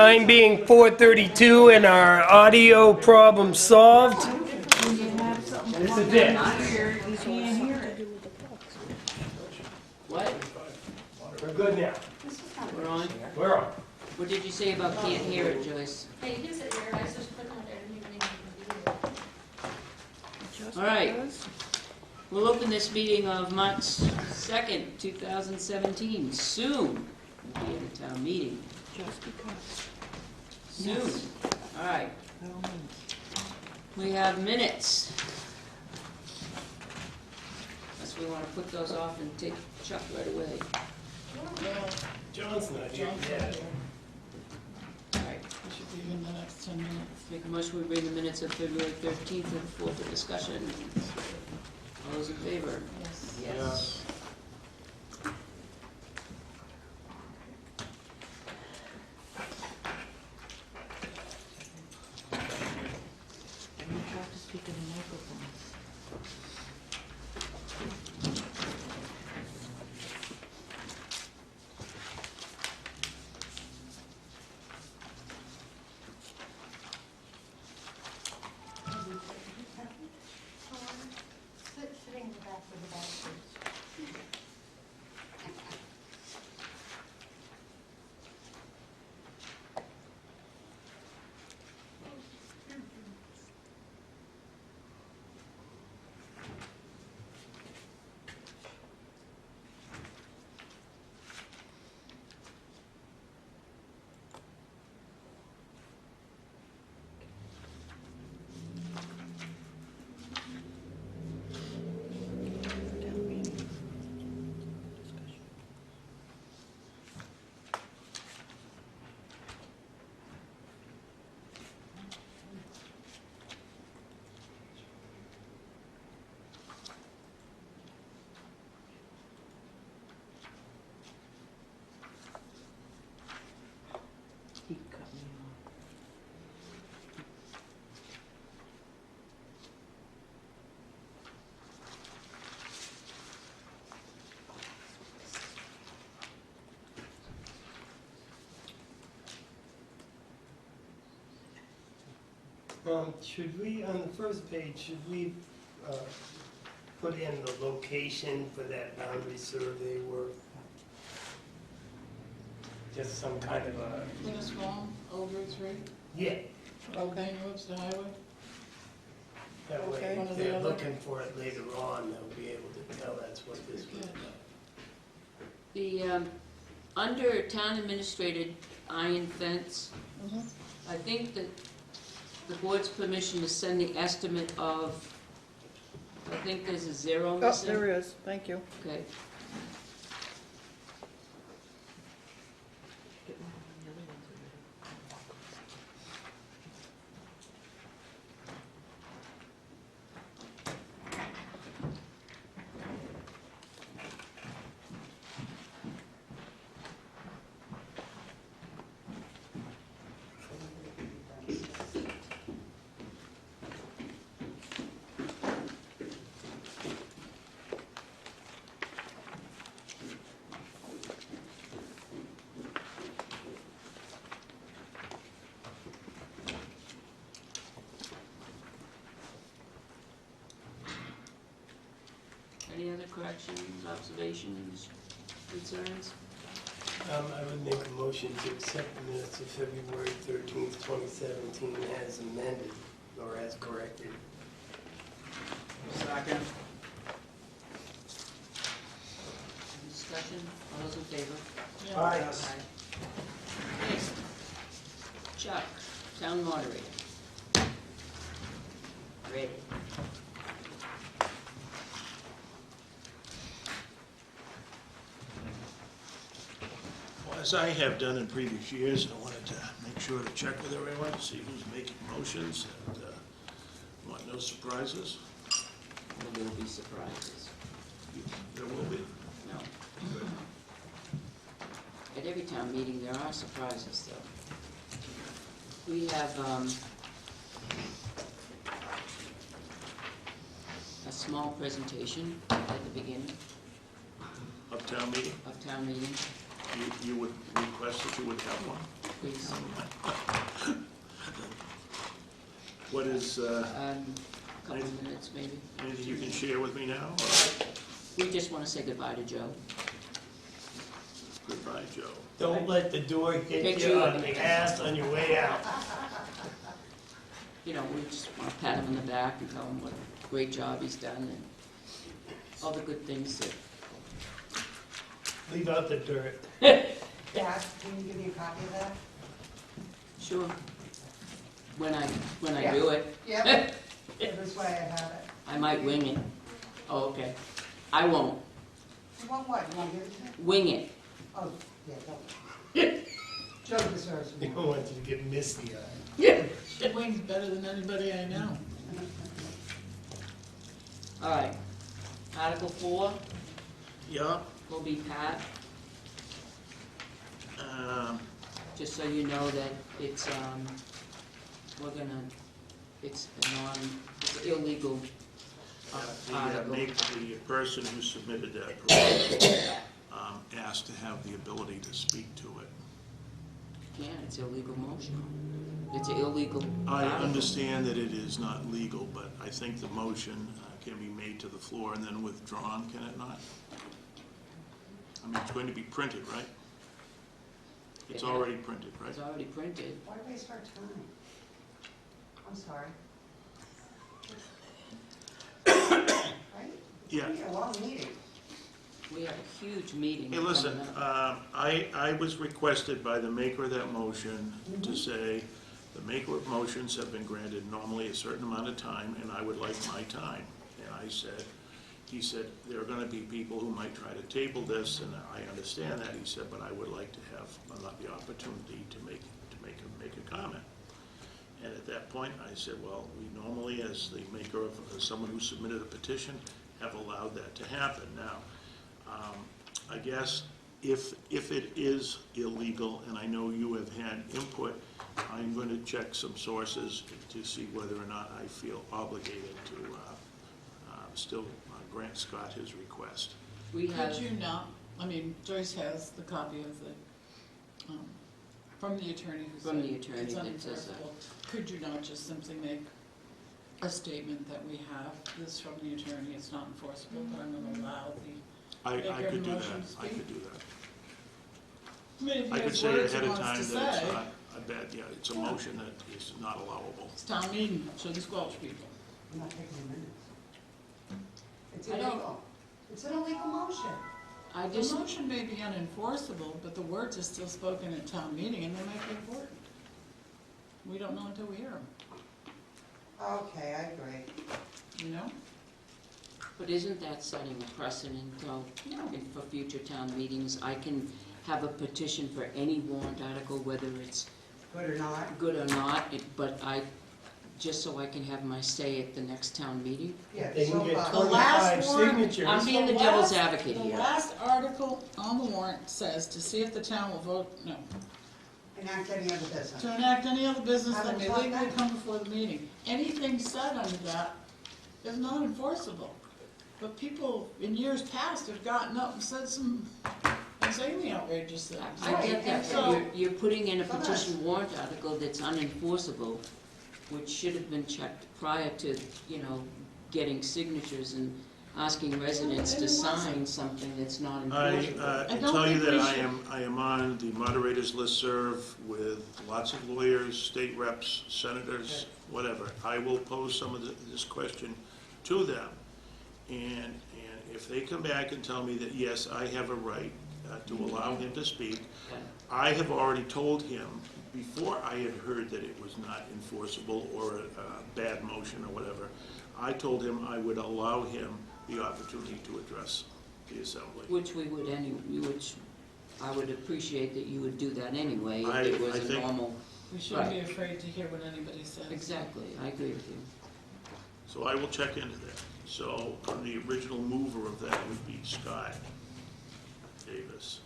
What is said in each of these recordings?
time being 4:32 and our audio problem solved. This is it. What? We're good now. We're on? We're on. What did you say about can't hear it, Joyce? Hey, you can sit there, I just click on it, I didn't even need to. All right. We'll open this meeting of March 2nd, 2017. Soon. We'll be at the town meeting. Just because. Soon. All right. By all means. We have minutes. Unless we want to put those off and take Chuck right away. John's not here yet. All right. We should be in the next 10 minutes. Make a motion, we bring the minutes of February 13th and 4th for discussion. All those in favor? Yes. Yes. And you have to speak in the microphone. Sitting in the back of the back. Town meeting. Discussion. He cut me off. Should we, on the first page, should we put in the location for that boundary survey work? Just some kind of a, Dennis Farm, over 3. yeah, Okay, what's the highway? that Okay. way One if or the they're other. looking for it later on, they'll be able to tell that's what this was about. The, under town administrated iron fence, Mhm. I think that the board's permission to send the estimate of, I think there's a zero Oh, missing. there it is, thank you. Okay. Any other corrections, observations, concerns? I would make a motion to accept the minutes of February 13th, 2017 as amended, or as corrected. Second. Discussion, all those in favor? Yeah. Aye. Okay. Chuck, town moderator. Ready. Well, as I have done in previous years, I wanted to make sure to check with everyone, see who's making motions, and want no surprises. Well, there will be surprises. There will be. No. At every town meeting, there are surprises, though. We have, a small presentation at the beginning Of town meeting, of town meeting. you would request that you would have one? please. What is, A couple of minutes, maybe. anything you can share with me now? We just want to say goodbye to Joe. Goodbye, Joe. Don't let the door hit Hit you you. on the ass on your way out. You know, we just want to pat him on the back and tell him what a great job he's done and all the good things that, Leave out the dirt. Dad, can you give me a copy of that? sure, when I Yeah. do it, Yep. This way I have it. I might wing it. Oh, okay. I won't. You want what? You want to give it to me? Wing it. Oh, yeah, don't. Joe deserves They more. don't want you to get misty-eyed. She wings better than anybody I know. All right. Article 4 Yeah, will be Pat, um, just so you know that it's, we're gonna, it's it's illegal article. the person who submitted that proposal asked to have the ability to speak to it. Yeah, it's illegal motion. It's an illegal I article. understand that it is not legal, but I think the motion can be made to the floor and then withdrawn, can it not? I mean, it's going to be printed, right? It's Yeah. already printed, right? It's already printed. Why waste our time? I'm sorry. Right? It's Yeah. gonna be a long meeting. We have a huge meeting Hey, listen, coming up. I was requested by the maker of that motion to say, the maker of motions have been granted normally a certain amount of time, and I would like my time. And I said, he said, there are gonna be people who might try to table this, and I understand that, he said, but I would like to have the opportunity to make a comment. And at that point, I said, well, we normally, as the maker of, as someone who submitted a petition, have allowed that to happen. Now, I guess if it is illegal, and I know you have had input, I'm going to check some sources to see whether or not I feel obligated to still grant Scott his request. We have, Could you not, I mean, Joyce has the copy of the, from the attorney who From said the attorney it's that says that. unenforceable. Could you not just simply make a statement that we have this from the attorney, it's not enforceable, but I'm gonna allow the, I Make could do your that, motion I speak. could do that. I mean, if I he could has say words ahead he of wants time to that it's say, not, I bet, yeah, it's a motion that is not allowable. it's town meeting, shouldn't squelch people. I'm not taking a minute. It's I don't- illegal. It's an illegal motion. I The just, motion may be unenforceable, but the words are still spoken at town meeting, and they might be important. We don't know until we hear them, Okay, I agree. you know? but isn't that setting a precedent, though, for future town meetings? I can have a petition for any warrant article, whether it's Good or not? good or not, but just so I can have my say at the next town meeting? Yeah, They can so get far. The last 25 one- signatures. I'm being the The devil's last- advocate The here. last article on the warrant says to see if the town will vote, no, Enact any other business. to enact any other business that may Haven't thought legally that. come before the meeting. Anything said under that is not enforceable. But people in years past have gotten up and said some insanely outrageous things. I get that, So- but you're putting in a Come on. petition warrant article that's unenforceable, which should have been checked prior to, getting signatures and asking residents to And it wasn't. sign something that's not I enforceable. I can don't tell you think that we I should- am on the moderator's listserv with lots of lawyers, state reps, senators, whatever. I will pose some of this question to them. And if they come back and tell me that, yes, I have a right to allow him to speak, I have already told him, before I had heard that it was not enforceable or a bad motion or whatever, I told him I would allow him the opportunity to address the assembly. Which I would appreciate that you would do that anyway, I if it was a think- normal. We shouldn't be afraid to hear what anybody says. Exactly, I agree with you. So I will check into that. So the original mover of that would be Scott Davis.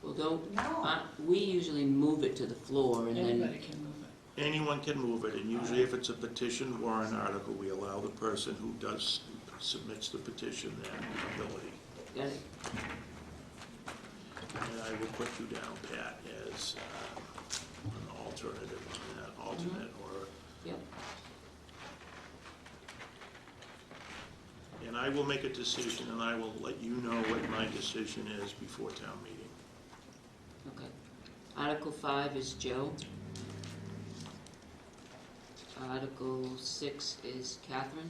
Well, don't, No. we usually move it to the floor and Anybody then, can move it. Anyone can move it, and usually if it's a petition warrant article, we allow the person who submits the petition that ability. got it? And I will put you down, Pat, as I will make a decision, and I will let you know what my decision is before town meeting. Okay. Article 5 is Joe. Article 6 is Catherine.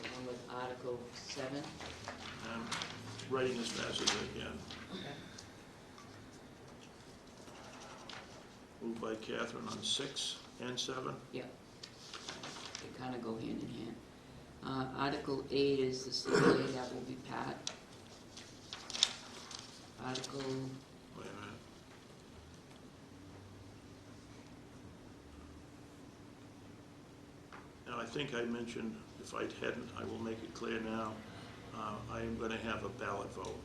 Along with Article 7. I'm writing as fast as I can. Okay. Moved by Catherine on 6 and 7. Yeah. They kind of go hand in hand. Article 8 is the CBA, that will be Pat. Article, Wait a minute. Now, I think I mentioned, if I hadn't, I will make it clear now, I am going to have a ballot vote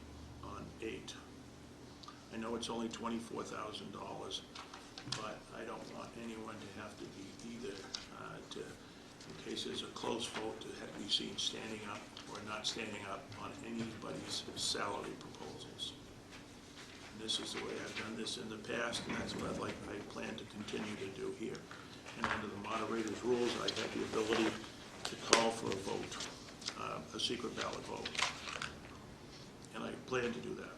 on 8. I know it's only $24,000, but I don't want anyone to have to be either, in case there's a close vote, to have to be seen standing up or not standing up on anybody's salary proposals. And this is the way I've done this in the past, and that's what I plan to continue to do here. And under the moderator's rules, I have the ability to call for a vote, a secret ballot vote. And I plan to do that.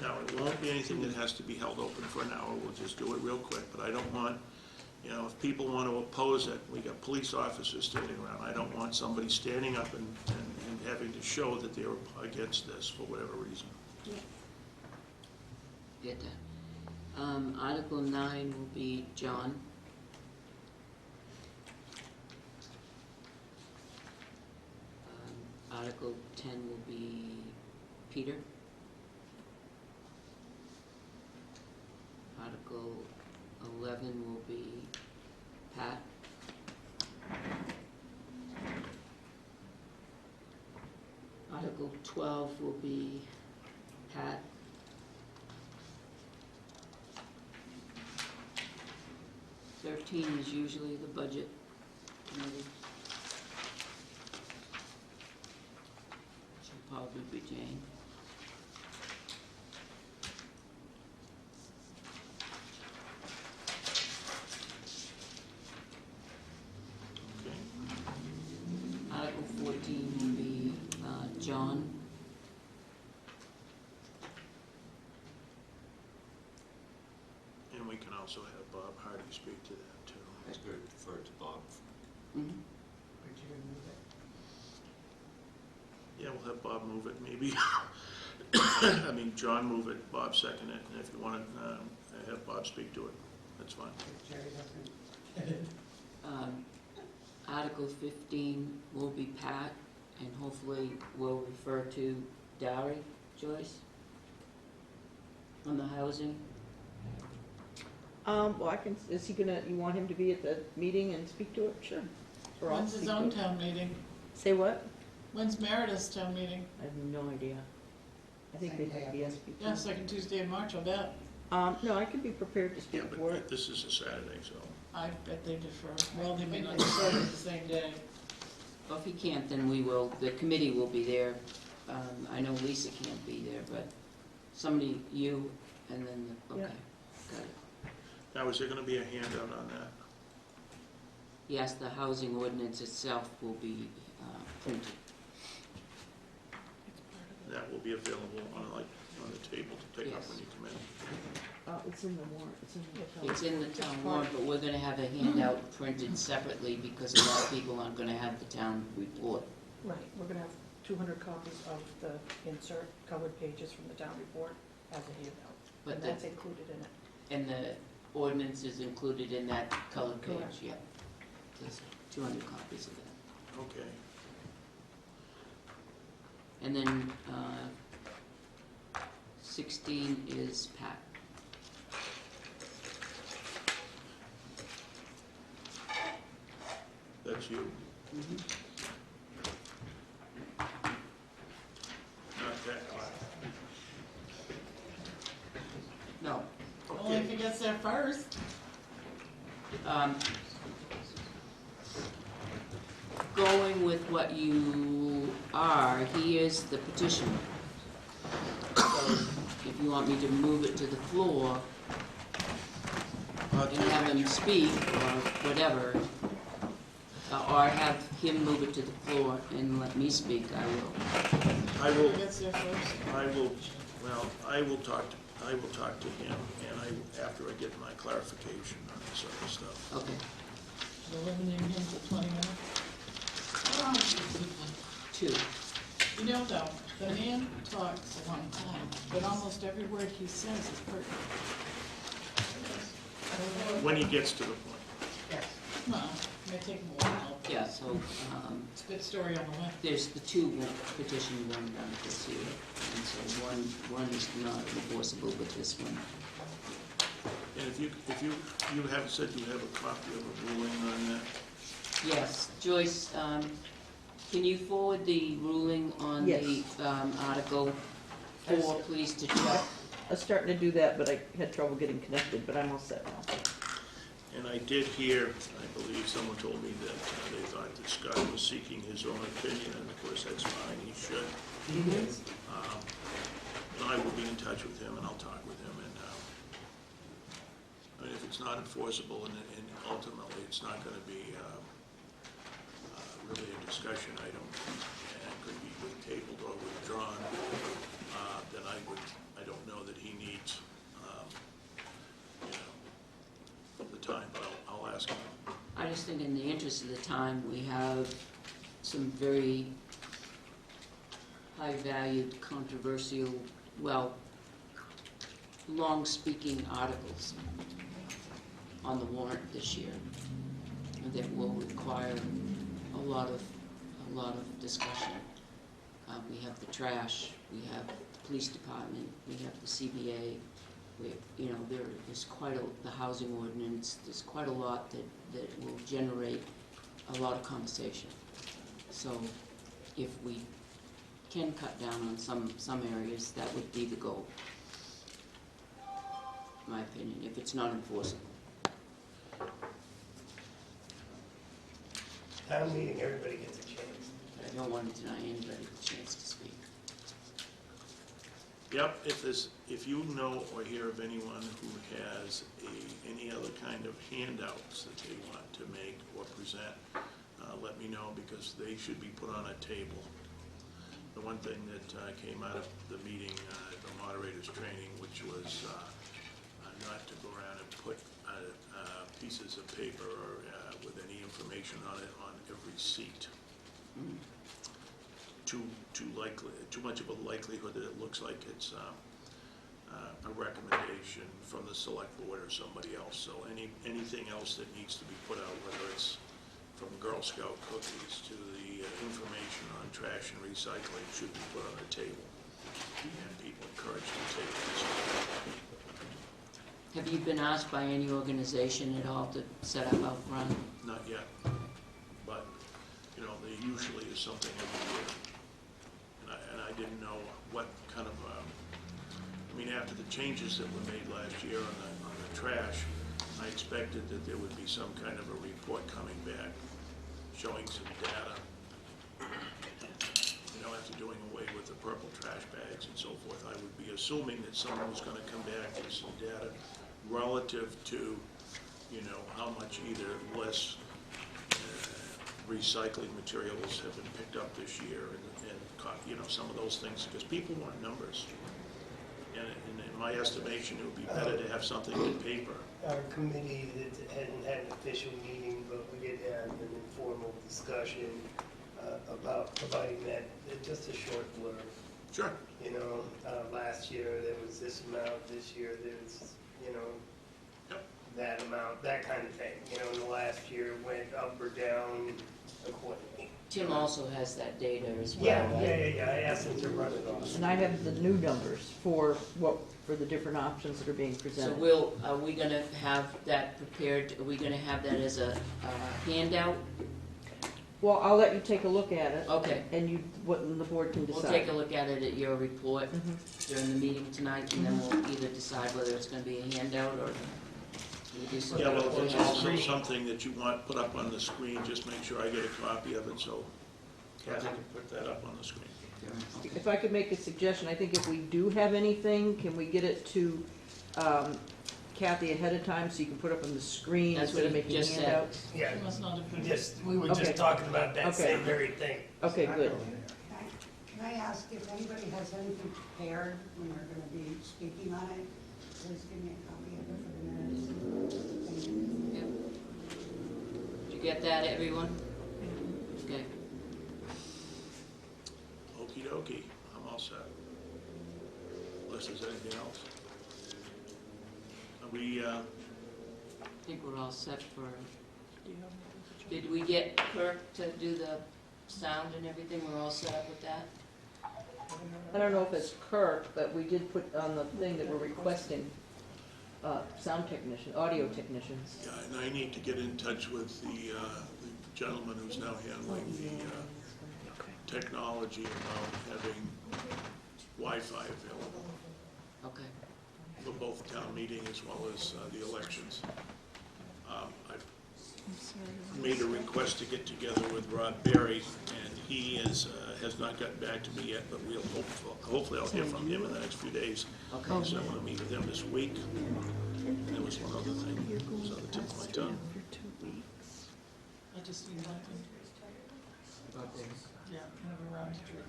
Now, it won't be anything that has to be held open for an hour, we'll just do it real quick, but I don't want, if people want to oppose it, we got police officers standing around, I don't want somebody standing up and having to show that they're against this for whatever reason. get that. Article 9 will be John. Article 10 will be Peter. Article 11 will be Pat. Article 12 will be Pat. Thirteen is usually the budget committee. Should probably be Jane. Okay. Article 14 will be John. And we can also have Bob Hardy speak to that, too. That's good, defer to Bob. Mhm. Where'd you gonna move it? Yeah, we'll have Bob move it, maybe. I mean, John move it, Bob second it, and if you want to have Bob speak to it, that's fine. If Jerry doesn't. Article 15 will be Pat, and hopefully we'll refer to Dari, Joyce, on the housing. Well, you want him to be at the meeting and speak to it? Sure. Or I'll When's his speak to own it. town meeting? Say what? When's Meredith's town meeting? I have no idea. I think they Same day, have I the think. Yeah, SPP. second Tuesday in March, I'll bet. No, I could be prepared to Yeah, speak for but it. this is a Saturday, so. I bet they defer. Well, they may not defer it the same day. Well, if he can't, then we will, the committee will be there. I know Lisa can't be there, but somebody, you, and then, okay, Yeah. got it. Now, is there going to be a handout on that? Yes, the housing ordinance itself will be printed. That will be available on the table to pick up Yes. when you come in. It's in the warrant, It's in the town warrant, but we're gonna have a handout printed separately because a lot of people aren't gonna have the town report. Right, we're gonna have 200 copies of the insert covered pages from the town report as a handout. But And the, that's included in it. and the ordinance is included in that colored page, Correct. yeah. There's 200 copies of that. Okay. And then, 16 is Pat. That's you. Not that class. No. Only if he gets there first. Going with what you are, he is the petitioner. So if you want me to move it to the floor and have him speak or whatever, or have him move it to the floor and let me speak, I will. Whoever gets there first. I will talk to him, and after I get my clarification on this other stuff. Okay. We're limiting him to 20 minutes. 2. You know, though, the man talks a long time, but almost every word he says is pertinent. When he gets to the point. Yes. Well, it may take him a while. Yeah, so, It's a good story on the way. there's the 2 petition warrant articles here, and so one is not enforceable, but this one. And if you have said you have a copy of a ruling on that? Yes, Joyce, can you forward the ruling on the Yes. Article 4, please, to Chuck? I was starting to do that, but I had trouble getting connected, but I'm all set now. And I did hear, I believe someone told me that they thought that Scott was seeking his own opinion, and of course that's fine, he should. And I will be in touch with him, and I'll talk with him, and, I mean, if it's not enforceable, and ultimately it's not gonna be, really a discussion item, and could be tabled or withdrawn, then I don't know that he needs, the time, but I'll ask him. I just think in the interest of the time, we have some very high-valued, controversial, well, long-speaking articles on the warrant this year that will require a lot of discussion. We have the trash, we have the police department, we have the CBA, there's quite the housing ordinance, there's quite a lot that will generate a lot of conversation. So if we can cut down on some areas, that would be the goal, in my opinion, if it's not enforceable. Town meeting, everybody gets a chance. I don't want to deny anybody the chance to speak. Yep, if you know or hear of anyone who has any other kind of handouts that they want to make or present, let me know, because they should be put on a table. The one thing that came out of the meeting, the moderator's training, which was not to go around and put pieces of paper or with any information on it on every seat. Too much of a likelihood that it looks like it's a recommendation from the select board or somebody else. So anything else that needs to be put out, whether it's from Girl Scout cookies to the information on trash and recycling, should be put on a table, and people encouraged to take this. Have you been asked by any organization at all to set up out front? Not yet, but there usually is something every year. And I didn't know what kind of, after the changes that were made last year on the trash, I expected that there would be some kind of a report coming back showing some data. After doing away with the purple trash bags and so forth, I would be assuming that someone was going to come back with some data relative to, how much either less recycling materials have been picked up this year, and some of those things, because people want numbers. And in my estimation, it would be better to have something in paper. Our committee hadn't had an official meeting, but we did have an informal discussion about providing that, just a short blurb. Sure. Last year there was this amount, this year there's, Yep. that amount, that kind of thing. In the last year went up or down accordingly. Tim also has that data as well, Yeah, right? I asked him to run it off. And I have the new numbers for the different options that are being So presented. are we gonna have that prepared, are we gonna have that as a handout? Well, I'll let you take a look at it, Okay, and the board can we'll decide. take a look at it at your report Mhm. during the meeting tonight, and then we'll either decide whether it's gonna be a handout or we do something. Yeah, well, if it's also Screen. something that you want put up on the screen, just make sure I get a copy of it, so Kathy can put that up on the screen. Okay. If I could make a suggestion, I think if we do have anything, can we get it to Kathy ahead of time so you can put up on the screen That's instead what of he making just said. handouts? Yeah, She must not have been. we were Okay. just talking about that Okay. same very thing. Okay, good. Can I ask if anybody has anything prepared when they're gonna be speaking on it? Please give me a copy of it for the minutes. Thank you. Yep. Did you get that, everyone? Okay. Okey dokey, I'm all set. Unless there's anything else. Are we, I think we're all set for, did we get Kirk to do the sound and everything? We're all set up with that? I don't know if it's Kirk, but we did put on the thing that we're requesting, sound technician, audio technicians. yeah, and I need to get in touch with the gentleman who's now handling the technology about having Wi-Fi available Okay. for both town meeting as well as the elections. I've made a request to get together with Rod Berry, and he has not gotten back to me yet, but we'll hopefully I'll hear from him in the next few days. Okay. So I want to meet with him this week. And there was one other thing, it was on the tip of my tongue. I just need that, yeah, have a round trip.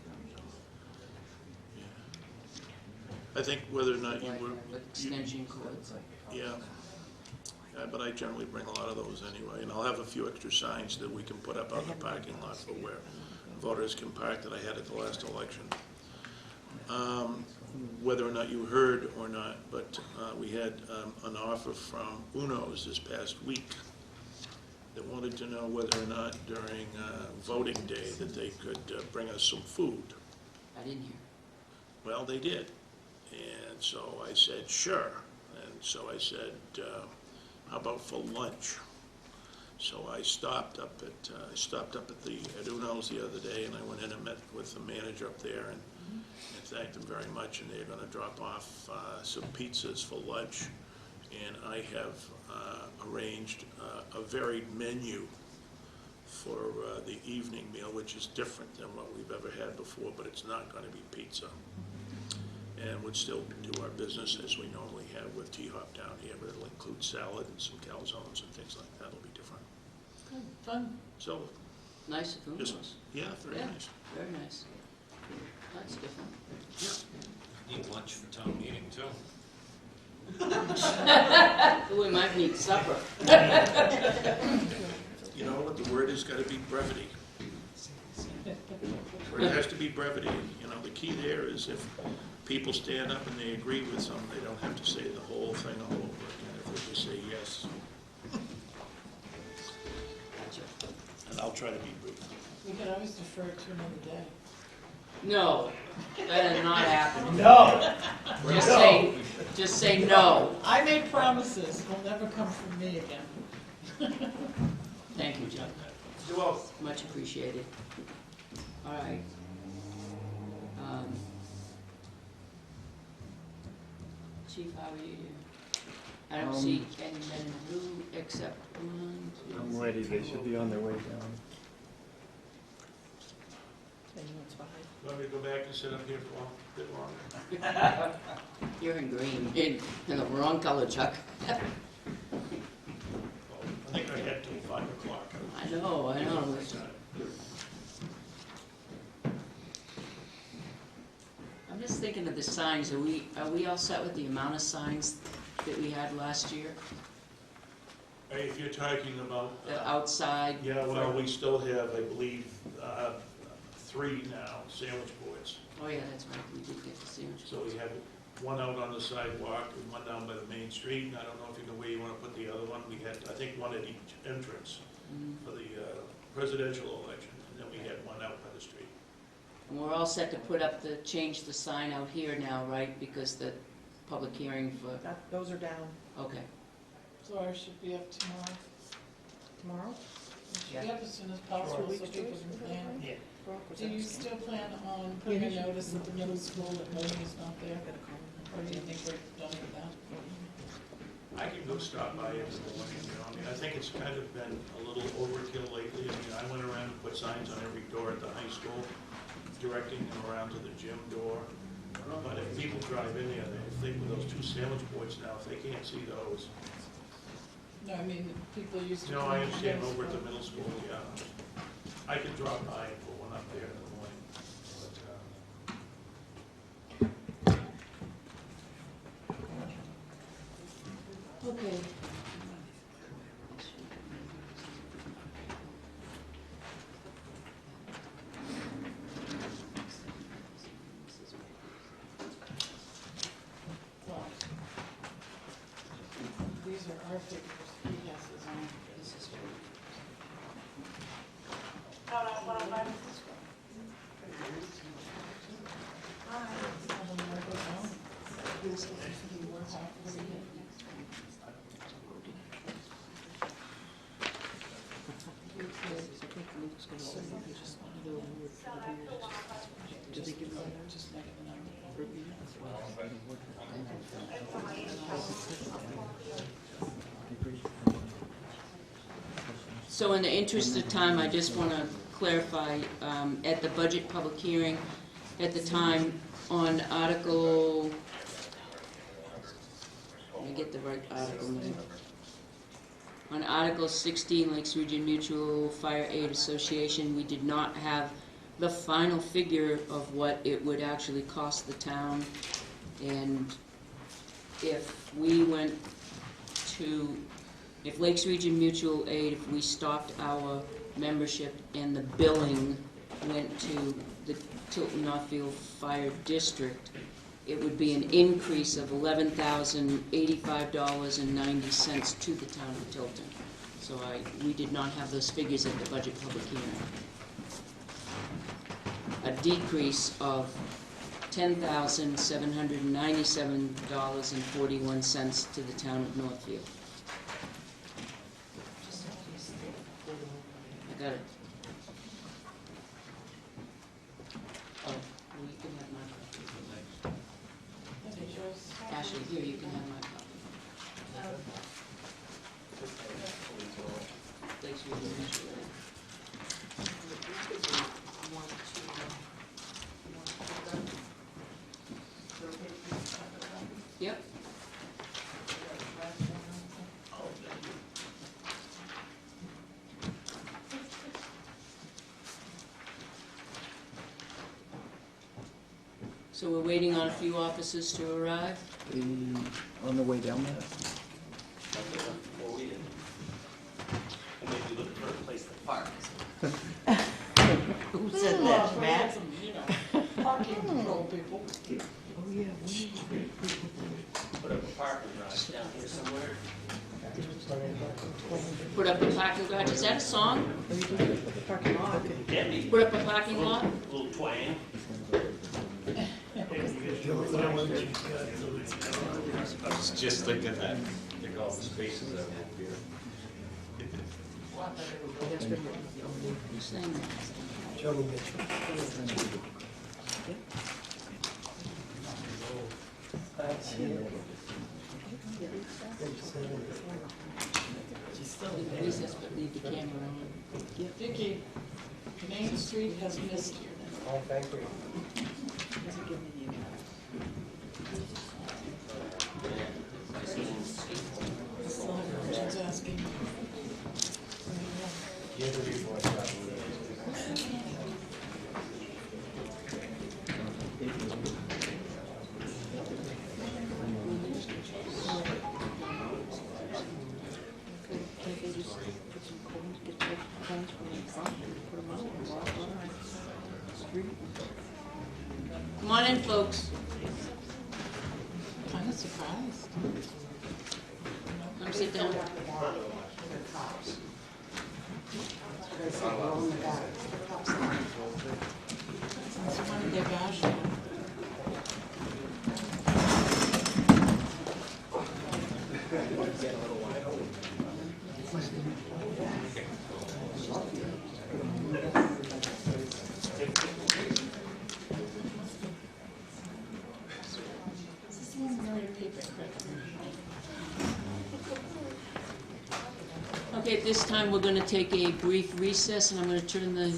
I think whether or not you Like, were, with extension cords. yeah, but I generally bring a lot of those anyway, and I'll have a few extra signs that we can put up on the parking lot for where voters can park that I had at the last election. Whether or not you heard or not, but we had an offer from Uno's this past week that wanted to know whether or not during voting day that they could bring us some food. I didn't hear. Well, they did. And so I said, sure. And so I said, how about for lunch? So I stopped up at Uno's the other day, and I went in and met with the manager up there and thanked them very much. And they're going to drop off some pizzas for lunch. And I have arranged a varied menu for the evening meal, which is different than what we've ever had before, but it's not going to be pizza. And would still do our business as we normally have with T-Hop down here, but it'll include salad and some calzones and things like that. It'll be different. Good, fun. So, Nice of just, Uno's. yeah, very Yeah. nice. Very nice. That's different. Need lunch for town meeting too. We might need supper. You know what the word is? Got to be brevity. It has to be brevity. You know, the key there is if people stand up and they agree with something, they don't have to say the whole thing all over again. If they just say yes, Gotcha. and I'll try to be brief. We could always defer it to another day. No, that is not happening. No, Just say no. I made promises, will never come from me again. Thank you, John. you're welcome. Much appreciated. All right. Chief, how are you? I don't see any men in blue except one, two. I'm ready, they should be on their way down. Anyone's behind. Want me to go back and sit up here for a bit longer? You're in green, in the wrong color, Chuck. I think I had till 5 o'clock. I know. I'm just thinking of the signs. Are we all set with the amount of signs that we had last year? Hey, if you're talking about, The outside? yeah, well, we still have, I believe, 3 now, sandwich boards. Oh, yeah, that's right. We did get the sandwich. So we have one out on the sidewalk and one down by the main street. And I don't know if you know where you want to put the other one. We had, I think, one at each entrance Mhm. for the presidential election. And then we had one out by the street. And we're all set to put up change the sign out here now, right? Because the public hearing for, Those are down okay. So ours should be up tomorrow. tomorrow? It should be up as soon as possible so people can plan. Yeah. Do you still plan on putting a notice at the middle school that voting is not there? Or do you think we're done with that? I can go stop by it in the morning, you know. I mean, I think it's kind of been a little overkill lately. I mean, I went around and put signs on every door at the high school, directing them around to the gym door. But if people drive in there, if they, with those 2 sandwich boards now, if they can't see those. No, I mean, people used to. No, come I to understand middle over at the school. middle school, yeah. I could drop by and put one up there in the morning. But, Okay. Well, these are our figures, he has his own. This is Just give them, just make it the number. So in the interest of time, I just want to clarify, at the budget public hearing, at the time on Article, let me get the right article name. On Article 16, Lakes Region Mutual Fire Aid Association, we did not have the final figure of what it would actually cost the town. And if we went to, if Lakes Region Mutual Aid, if we stopped our membership and the billing went to the Tilton Northfield Fire District, it would be an increase of $11,085.90 to the town of Tilton. So we did not have those figures at the budget public hearing. A decrease of $10,797.41 to the town of Northfield. I got it. Oh, well, you can have my copy. That is yours. Ashley, here, you can have my copy. Thanks for your attention. Yep. So we're waiting on a few officers to arrive. On the way down there? Well, we didn't. And maybe looking for a place to park. Who said that, Matt? Some, you know, parking control people. Oh, yeah. Put up a parking garage down here somewhere. Put up a parking garage, is that a song? Parking lot. Get me Put up a parking lot? a little twang. I was just thinking that, take all the spaces out here. Who's saying that? Johnny Mitchell. Recess, but leave the camera on. Vicki, Main Street has missed you. Oh, thank you. She's asking. Can't they just put some cones, get the cones from the front and put them out and walk on the street? Come on in, folks. Kind of surprised. Come sit down. That's funny, they bashed you. Okay, at this time, we're going to take a brief recess, and I'm going to turn the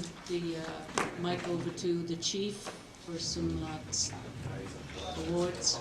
mic over to the chief for some awards.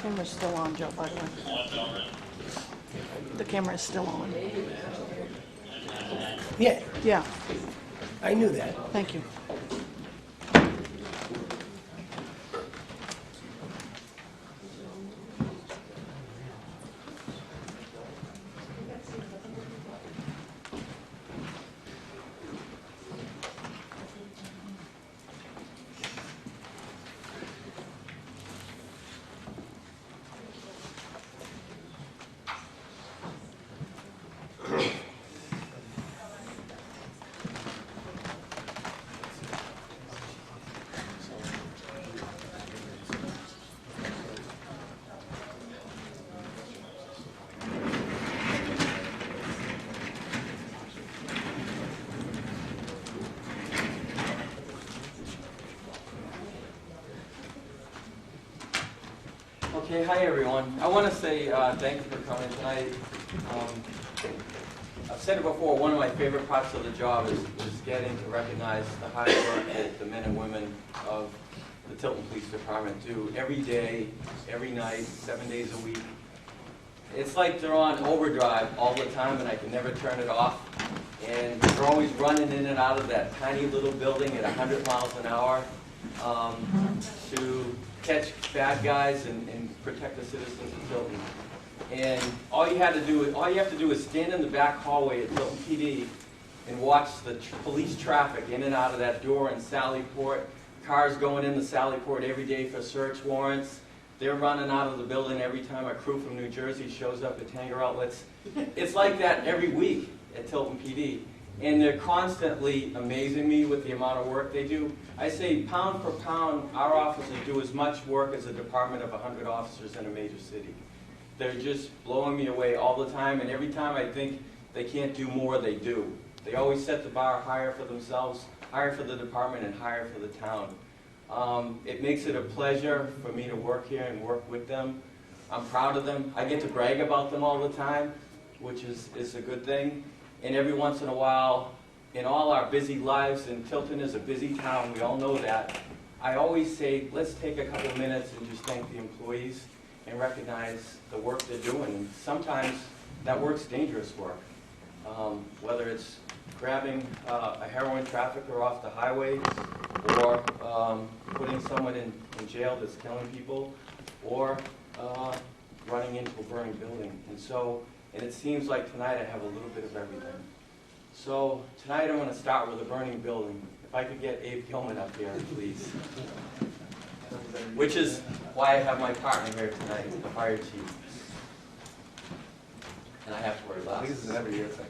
Camera's still on, Joe, by the way. The camera is still on. Yeah, Yeah, I knew that. thank you. Okay, hi everyone. I want to say thank you for coming tonight. I've said it before, one of my favorite parts of the job is getting to recognize the hard work that the men and women of the Tilton Police Department do every day, every night, 7 days a week. It's like they're on overdrive all the time and I can never turn it off. And they're always running in and out of that tiny little building at 100 miles an hour to catch bad guys and protect the citizens of Tilton. And all you have to do is stand in the back hallway at Tilton PD and watch the police traffic in and out of that door in Sallyport. Cars going into Sallyport every day for search warrants. They're running out of the building every time a crew from New Jersey shows up at Tanger Outlets. It's like that every week at Tilton PD. And they're constantly amazing me with the amount of work they do. I say pound for pound, our officers do as much work as a department of 100 officers in a major city. They're just blowing me away all the time, and every time I think they can't do more, they do. They always set the bar higher for themselves, higher for the department, and higher for the town. It makes it a pleasure for me to work here and work with them. I'm proud of them. I get to brag about them all the time, which is a good thing. And every once in a while, in all our busy lives, and Tilton is a busy town, we all know that, I always say, let's take a couple minutes and just thank the employees and recognize the work they're doing. And sometimes that work's dangerous work, whether it's grabbing a heroin trafficker off the highway, or putting someone in jail that's killing people, or running into a burning building. And it seems like tonight I have a little bit of everything. So tonight I want to start with a burning building. If I could get Abe Gilman up here, please. Which is why I have my partner here tonight, the fire chief. And I have to wear glasses. This is an every year thing,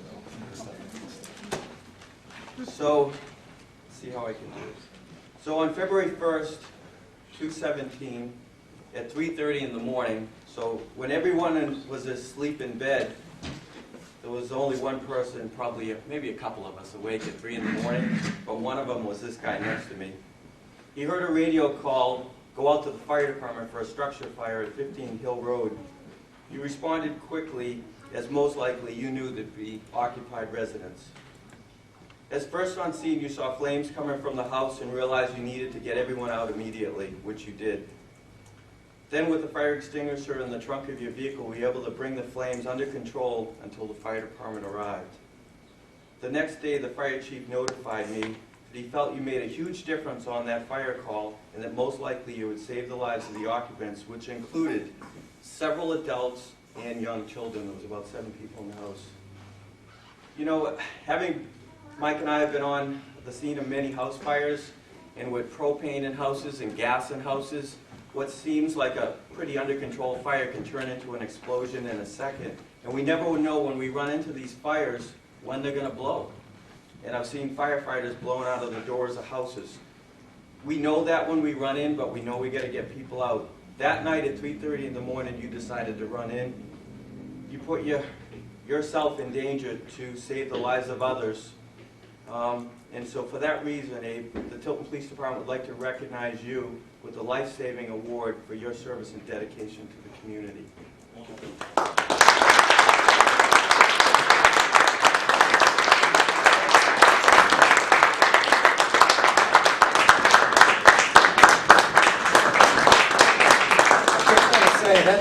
though. So, let's see how I can do this. So on February 1st, 2017, at 3:30 in the morning, so when everyone was asleep in bed, there was only one person, probably maybe a couple of us, awake at 3 in the morning, but one of them was this guy next to me. He heard a radio call, go out to the fire department for a structure fire at 15 Hill Road. You responded quickly, as most likely you knew there'd be occupied residents. As first on scene, you saw flames coming from the house and realized you needed to get everyone out immediately, which you did. Then with the fire extinguisher in the trunk of your vehicle, we were able to bring the flames under control until the fire department arrived. The next day, the fire chief notified me that he felt you made a huge difference on that fire call and that most likely you would save the lives of the occupants, which included several adults and young children. There was about 7 people in the house. You know, Mike and I have been on the scene of many house fires, and with propane in houses and gas in houses, what seems like a pretty under control fire can turn into an explosion in a second. And we never would know when we run into these fires when they're going to blow. And I've seen firefighters blowing out of the doors of houses. We know that when we run in, but we know we got to get people out. That night at 3:30 in the morning, you decided to run in. You put yourself in danger to save the lives of others. And so for that reason, Abe, the Tilton Police Department would like to recognize you with the Life-Saving Award for your service and dedication to the community.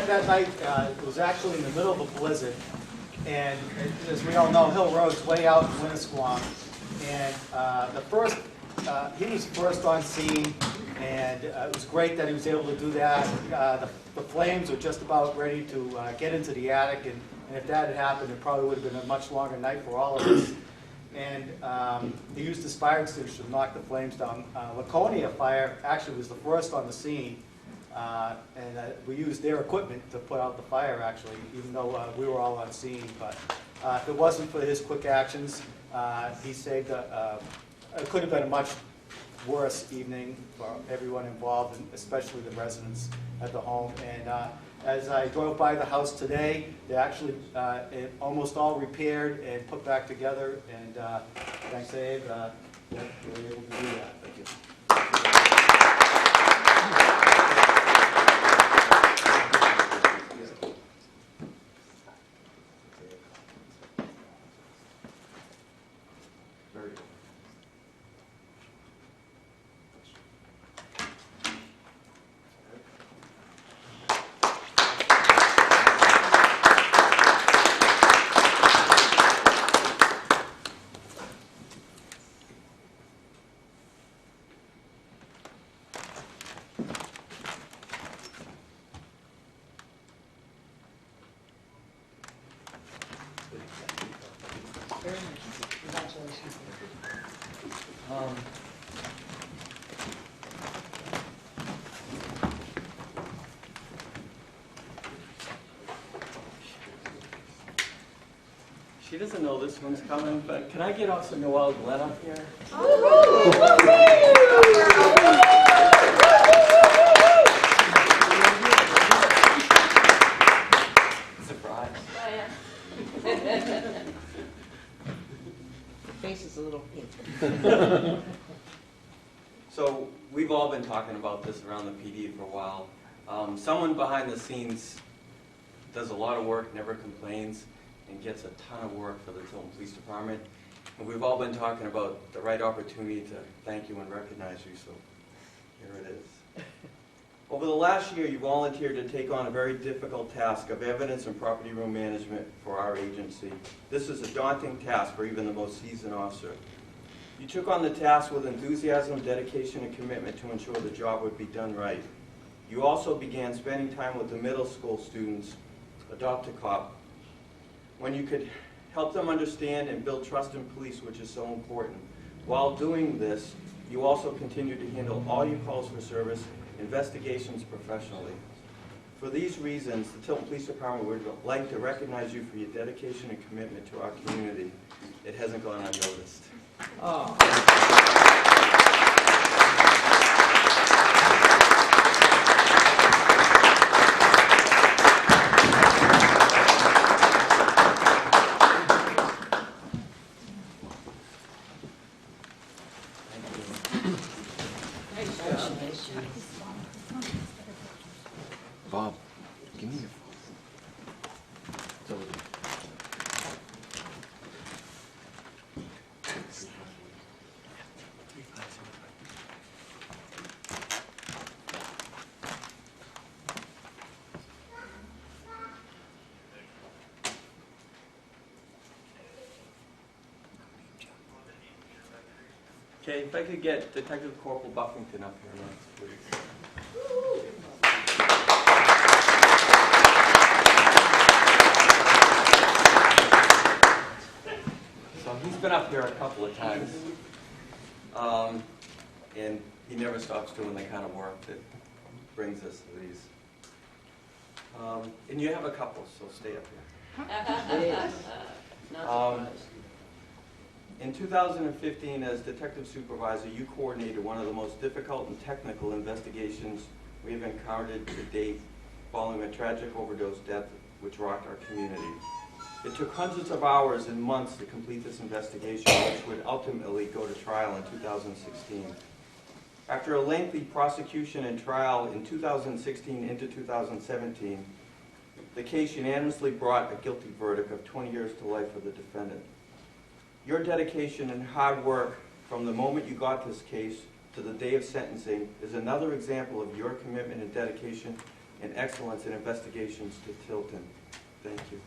That night, it was actually in the middle of a blizzard, and as we all know, Hill Road's way out in Winnisquam, and he was first on scene, and it was great that he was able to do that. The flames were just about ready to get into the attic, and if that had happened, it probably would have been a much longer night for all of us. And they used his fire extinguisher to knock the flames down. Laconia Fire actually was the first on the scene. And we used their equipment to put out the fire, actually, even though we were all on scene. But if it wasn't for his quick actions, he saved it could have been a much worse evening for everyone involved, and especially the residents at the home. And as I drove by the house today, they're actually almost all repaired and put back together. And thanks, Abe, we were able to do that. Thank you. Congratulations. She doesn't know this one's coming, but can I get also Noelle Glenn up here? Surprise. Her face is a little pink. So we've all been talking about this around the PD for a while. Someone behind the scenes does a lot of work, never complains, and gets a ton of work for the Tilton Police Department. And we've all been talking about the right opportunity to thank you and recognize you, so here it is. Over the last year, you volunteered to take on a very difficult task of evidence and property room management for our agency. This is a daunting task for even the most seasoned officer. You took on the task with enthusiasm, dedication, and commitment to ensure the job would be done right. You also began spending time with the middle school students, Adopt a Cop, when you could help them understand and build trust in police, which is so important. While doing this, you also continue to handle all your calls for service, investigations professionally. For these reasons, the Tilton Police Department would like to recognize you for your dedication and commitment to our community. It hasn't gone unnoticed. Oh. Bob, give me your phone. Okay, if I could get Detective Corporal Buffington up here next, please. So he's been up here a couple of times, and he never stops doing the kind of work that brings us to these. And you have a couple, so stay up here. Not surprised. In 2015, as detective supervisor, you coordinated one of the most difficult and technical investigations we have encountered to date following a tragic overdose death which rocked our community. It took hundreds of hours and months to complete this investigation, which would ultimately go to trial in 2016. After a lengthy prosecution and trial in 2016 into 2017, the case unanimously brought a guilty verdict of 20 years to life for the defendant. Your dedication and hard work from the moment you got this case to the day of sentencing is another example of your commitment and dedication and excellence in investigations to Tilton. Thank you.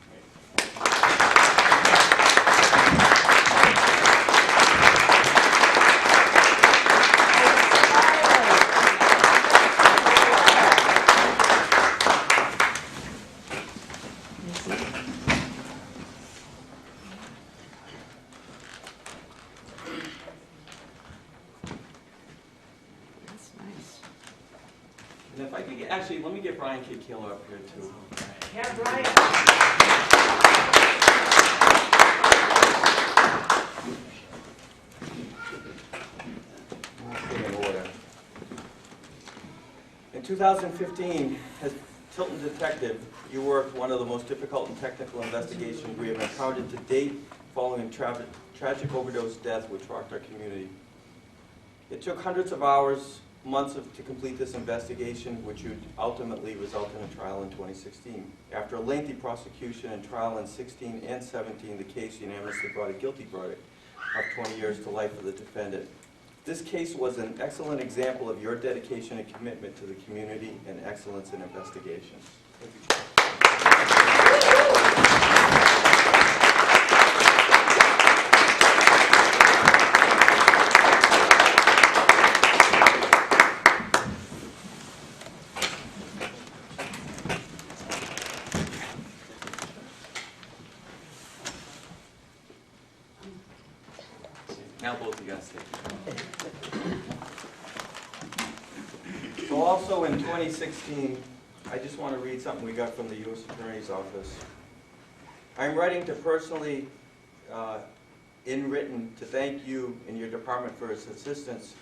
That's nice. And if I could get, actually, let me get Brian Kidkiller up here too. Yeah, Brian. In order. In 2015, as Tilton detective, you worked one of the most difficult and technical investigations we have encountered to date following a tragic overdose death which rocked our community. It took hundreds of hours, months to complete this investigation, which would ultimately result in a trial in 2016. After a lengthy prosecution and trial in 16 and 17, the case unanimously brought a guilty verdict of 20 years to life for the defendant. This case was an excellent example of your dedication and commitment to the community and excellence in investigations. Thank you. Now both of you guys stay. So also in 2016, I just want to read something we got from the U.S. Attorney's Office. I'm writing to personally, in written, to thank you and your department for its assistance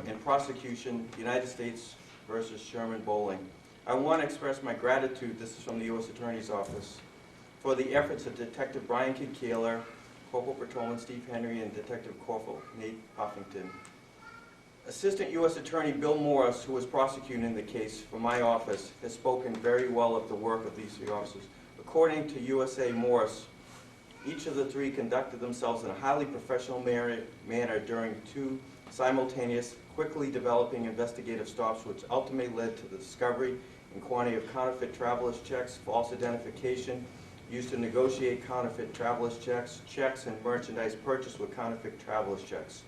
in prosecution, United States versus Sherman Bowling. I want to express my gratitude, this is from the U.S. Attorney's Office, for the efforts of Detective Brian Kidkiller, Corporal Patrolman Steve Henry, and Detective Corporal Nate Huffington. Assistant U.S. Attorney Bill Morris, who was prosecuting the case for my office, has spoken very well of the work of these three officers. According to USA Morris, each of the three conducted themselves in a highly professional manner during two simultaneous, quickly developing investigative stops, which ultimately led to the discovery and quantity of counterfeit traveler's checks, false identification, used to negotiate counterfeit traveler's checks, checks and merchandise purchased with counterfeit traveler's checks.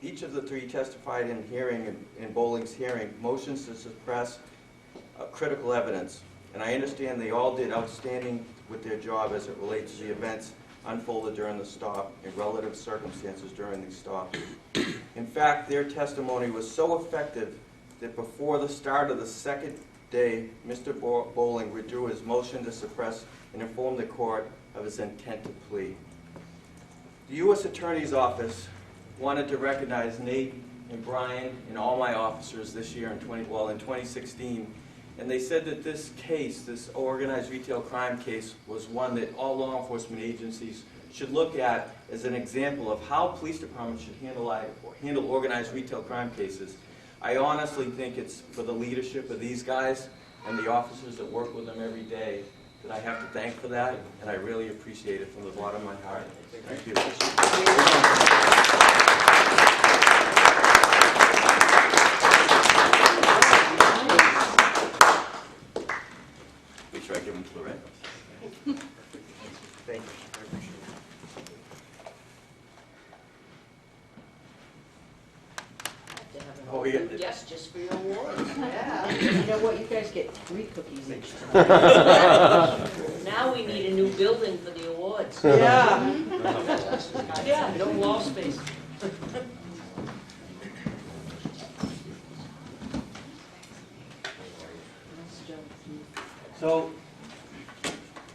Each of the three testified in hearing, in Bowling's hearing, motions to suppress critical evidence. And I understand they all did outstanding with their job as it relates to the events unfolded during the stop and relative circumstances during the stop. In fact, their testimony was so effective that before the start of the second day, Mr. Bowling withdrew his motion to suppress and informed the court of his intent to plea. The U.S. Attorney's Office wanted to recognize Nate and Brian and all my officers this year in 2016, and they said that this case, this organized retail crime case, was one that all law enforcement agencies should look at as an example of how police departments should handle organized retail crime cases. I honestly think it's for the leadership of these guys and the officers that work with them every day that I have to thank for that, and I really appreciate it from the bottom of my heart. Thank you. Make sure I give them fluorescence. Thank you. I appreciate it. Oh, yeah. Yes, just for your awards. Yeah. You know what, you guys get 3 cookies each time. Now we need a new building for the awards. Yeah. Yeah, no wall space. So,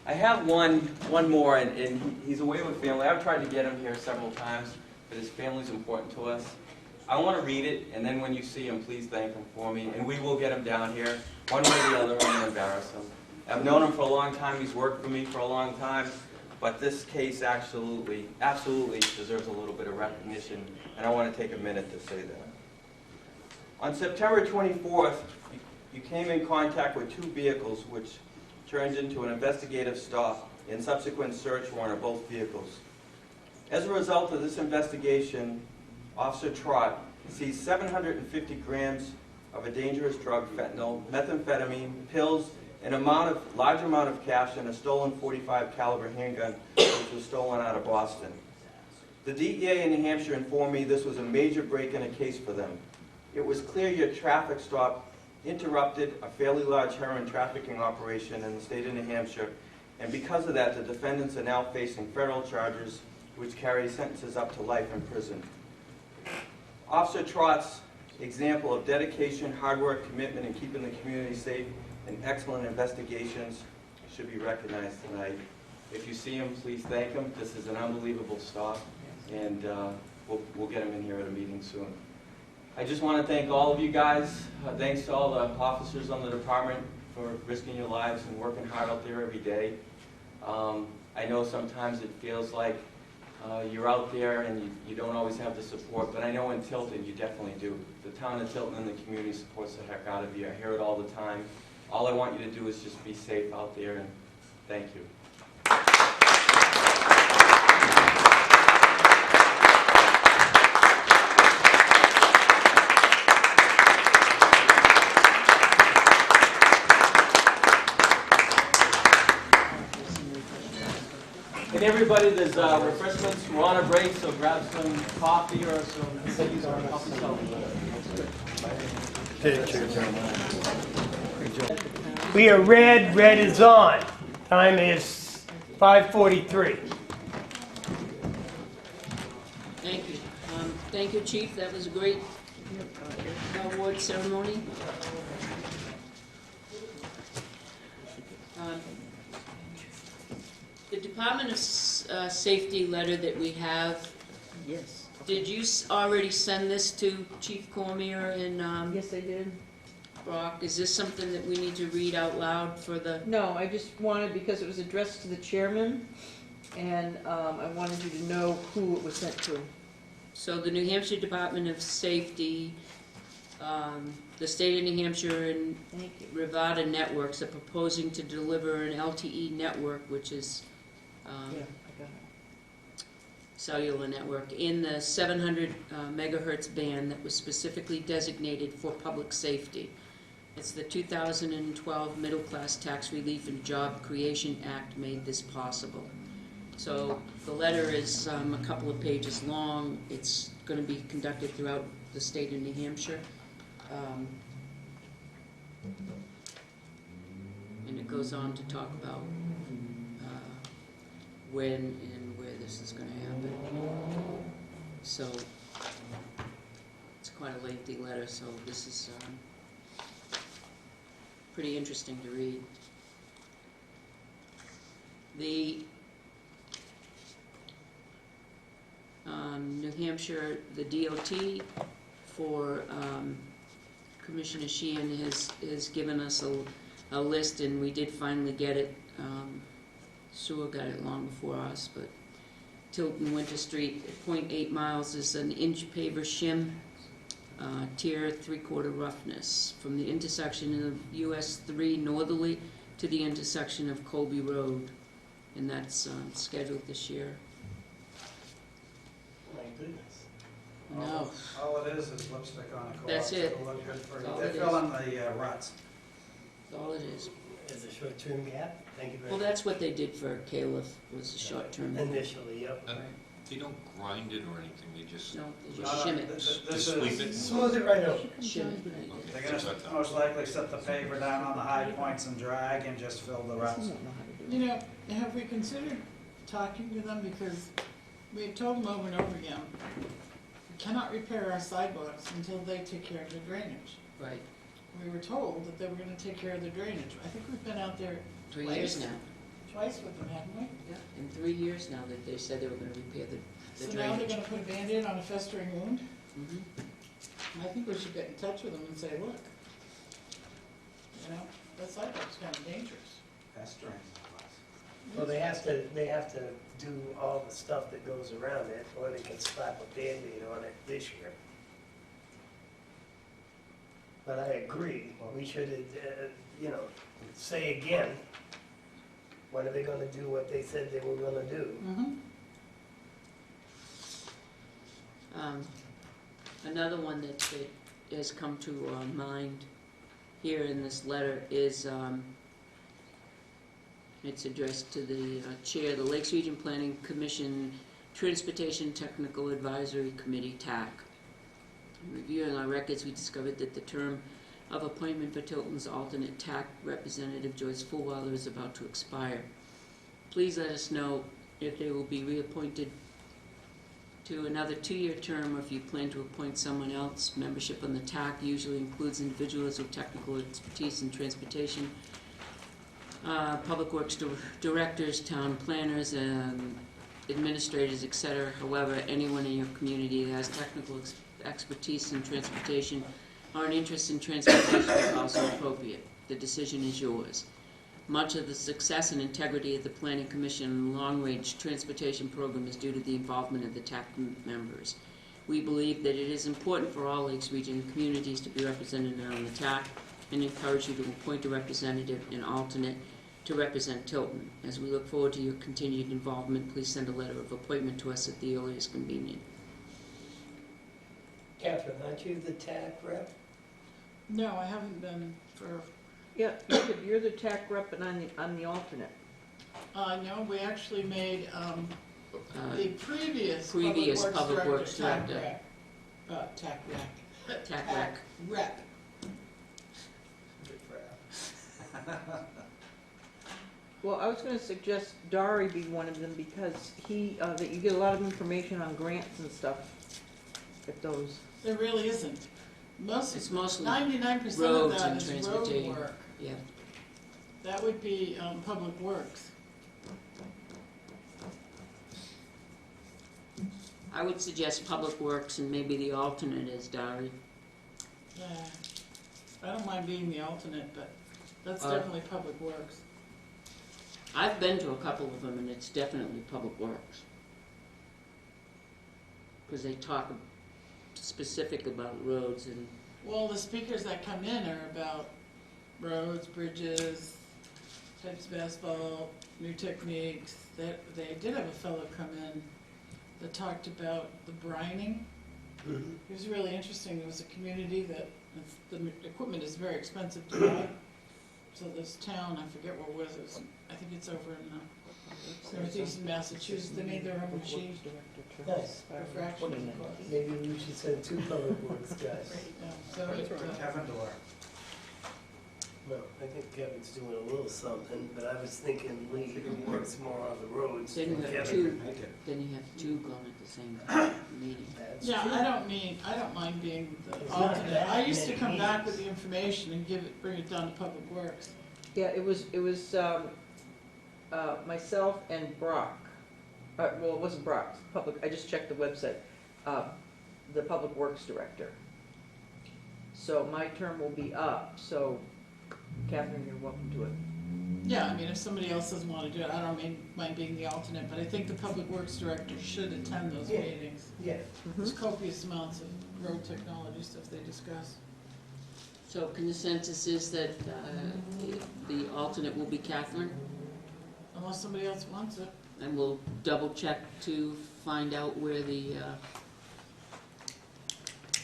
I have one more, and he's away with family. I've tried to get him here several times, but his family's important to us. I want to read it, and then when you see him, please thank him for me, and we will get him down here, one way or the other, and embarrass him. I've known him for a long time, he's worked for me for a long time, but this case absolutely deserves a little bit of recognition, and I want to take a minute to say that. On September 24th, you came in contact with 2 vehicles which turned into an investigative stop and subsequent search warrant of both vehicles. As a result of this investigation, Officer Trott seized 750 grams of a dangerous drug, fentanyl, methamphetamine, pills, an large amount of cash, and a stolen .45 caliber handgun, which was stolen out of Boston. The DEA in New Hampshire informed me this was a major break in a case for them. It was clear your traffic stop interrupted a fairly large heroin trafficking operation in the state of New Hampshire, and because of that, the defendants are now facing federal charges which carry sentences up to life in prison. Officer Trott's example of dedication, hard work, commitment in keeping the community safe, and excellent investigations should be recognized tonight. If you see him, please thank him. This is an unbelievable stop, and we'll get him in here at a meeting soon. I just want to thank all of you guys. Thanks to all the officers on the department for risking your lives and working hard out there every day. I know sometimes it feels like you're out there and you don't always have the support, but I know in Tilton you definitely do. The town of Tilton and the community supports the heck out of you. I hear it all the time. All I want you to do is just be safe out there, and thank you. And everybody, there's refreshments. We're on a break, so grab some coffee or some cookies or coffee soda. We are red, red is on. Time is 5:43. Thank you. Thank you, Chief. That was a great award ceremony. The Department of Safety letter that we have, Yes. did you already send this to Chief Cormier and Yes, I did. Brock? Is this something that we need to read out loud for the... No, I just wanted, because it was addressed to the chairman, and I wanted you to know who it was sent to. So the New Hampshire Department of Safety, the state of New Hampshire and Thank you. Rivada Networks are proposing to deliver an LTE network, which is Yeah, I got it. cellular network, in the 700 megahertz band that was specifically designated for public safety. It's the 2012 Middle Class Tax Relief and Job Creation Act made this possible. So the letter is a couple of pages long. It's going to be conducted throughout the state of New Hampshire. And it goes on to talk about when and where this is going to happen. So it's quite a lengthy letter, so this is pretty interesting to read. The New Hampshire, the DOT for Commissioner Sheehan has given us a list, and we did finally get it. Sewell got it long before us, but Tilton Winter Street at 0.8 miles is an inch paver shim, tier 3/4 roughness from the intersection of US 3 northerly to the intersection of Colby Road, and that's scheduled this year. My goodness. No, All it is lipstick on a co-op. That's it. It'll look good for you. All They're it is. filling the ruts. that's all it is. As a short-term gap, thank you very Well, much. that's what they did for Caleb, was a short-term. Initially, yep. Right. They don't grind it or anything, they just No, they just shim it. This just sweep is, it. Smooth it right out. Shim it, right. they're gonna most likely set the paver down on the high points and drag and just fill the I ruts. don't know how to do it. You know, have we considered talking to them, because we have told them over and over again, we cannot repair our sidewalks until they take care of the drainage. Right. we were told that they were gonna take care of the drainage. I think we've been out there 3 years now. twice with them, haven't we? Yeah. In 3 years now that they said they were gonna repair the So now they're drainage. gonna put a Band-Aid on a festering wound? Mhm. I think we should get in touch with them and say, look, you know, that sidewalk's kind of dangerous. That's strange. Well, they have to do all the stuff that goes around it, or they can slap a Band-Aid on it this year. But I agree, we should, say again, when are they gonna do what they said they were gonna do? Mm-hmm. Another one that has come to mind here in this letter is, it's addressed to the chair of the Lakes Region Planning Commission Transportation Technical Advisory Committee, TAC. In reviewing our records, we discovered that the term of appointment for Tilton's alternate TAC representative, Joyce Fullwiler, is about to expire. Please let us know if they will be reappointed to another 2-year term, or if you plan to appoint someone else. Membership on the TAC usually includes individuals with technical expertise in transportation, public works directors, town planners, administrators, etc. However, anyone in your community that has technical expertise in transportation or an interest in transportation is also appropriate. The decision is yours. Much of the success and integrity of the Planning Commission long-range transportation program is due to the involvement of the TAC members. We believe that it is important for all Lakes Region communities to be represented on the TAC, and encourage you to appoint a representative and alternate to represent Tilton. As we look forward to your continued involvement, please send a letter of appointment to us at the earliest convenient. Catherine, aren't you the TAC rep? No, I haven't been for, Yeah, you're the TAC rep and I'm the alternate. no, we actually made, the previous Previous Public Works Public Director, Works TAC rep. TAC rec. Rep. Good for Al. Well, I was gonna suggest Dari be one of them because that you get a lot of information on grants and stuff at those. There really isn't. It's mostly 99% of roads that and is road transportation. work. Yeah. That would be, Public Works. I would suggest Public Works and maybe the alternate is Dari. Yeah. I don't mind being the alternate, but that's Uh, definitely Public Works. I've been to a couple of them, and it's definitely Public Works. Because they talk specific about roads and, Well, the speakers that come in are about roads, bridges, types of asphalt, new techniques. They did have a fellow come in that talked about the brining. Mhm. It was really interesting. There was a community that, the equipment is very expensive to buy. So this town, I forget what it was, I think it's over in northeastern Massachusetts, they made their own machine Nice. for fractions of cost. Maybe we should send 2 Public Works guys. Yeah, so it, Kevin Door. Well, I think Kevin's doing a little something, but I was thinking Lee, who works more on the roads. then you than have Kevin. two, then you have two going at the same time, meeting. That's yeah, true. I don't mind being the It's not alternate. that I used to many come back meetings. with the information and bring it down to Public Works. Yeah, it was myself and Brock. Well, it wasn't Brock, I just checked the website. The Public Works Director. So my term will be up, so Catherine, you're welcome to it. Yeah, I mean, if somebody else doesn't want to do it, I don't mind being the alternate, but I think the Public Works Director should attend those Yeah. meetings. Yeah, There's copious amounts of road technology stuff they discuss. So consensus is that the alternate will be Catherine, Unless somebody else wants it. and we'll double check to find out where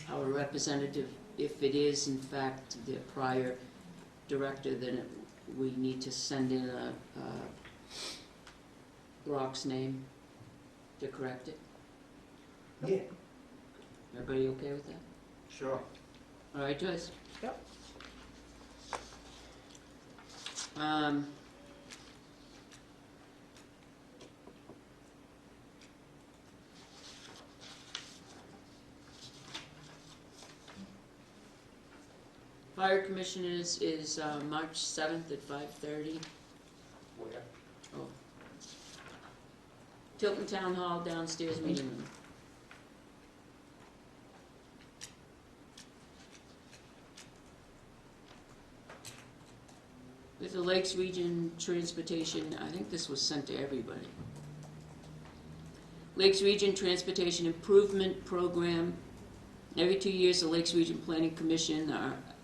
our representative, if it is in fact the prior director, then we need to send in Brock's name to correct it. yeah. Everybody okay with that? Sure. All right, Joyce? Yep. Fire commissioners is March 7th at 5:30. Where? Oh. Tilton Town Hall downstairs meeting room. With the Lakes Region Transportation, I think this was sent to everybody. Lakes Region Transportation Improvement Program. Every 2 years, the Lakes Region Planning Commission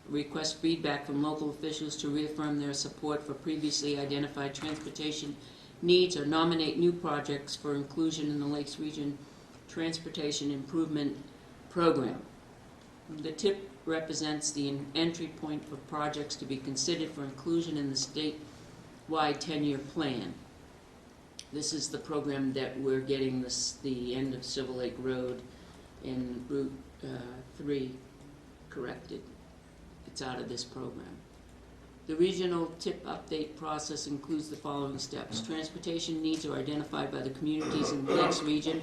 requests feedback from local officials to reaffirm their support for previously identified transportation needs or nominate new projects for inclusion in the Lakes Region Transportation Improvement Program. The TIP represents the entry point for projects to be considered for inclusion in the statewide 10-year plan. This is the program that we're getting the end of Silver Lake Road and Route 3 corrected. It's out of this program. The regional TIP update process includes the following steps. Transportation needs are identified by the communities in the Lakes region.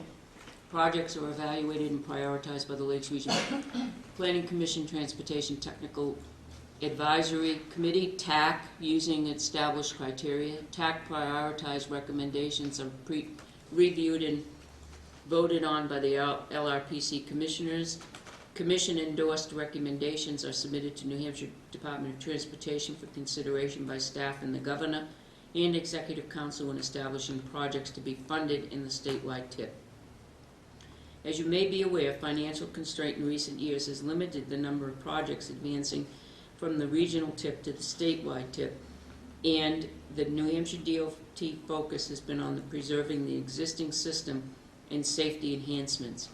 Projects are evaluated and prioritized by the Lakes Region Planning Commission Transportation Technical Advisory Committee, TAC, using established criteria. TAC prioritized recommendations are reviewed and voted on by the LRPC commissioners. Commission-endorsed recommendations are submitted to New Hampshire Department of Transportation for consideration by staff and the governor and executive council when establishing projects to be funded in the statewide TIP. As you may be aware, financial constraint in recent years has limited the number of projects advancing from the regional TIP to the statewide TIP, and the New Hampshire DOT focus has been on preserving the existing system and safety enhancements.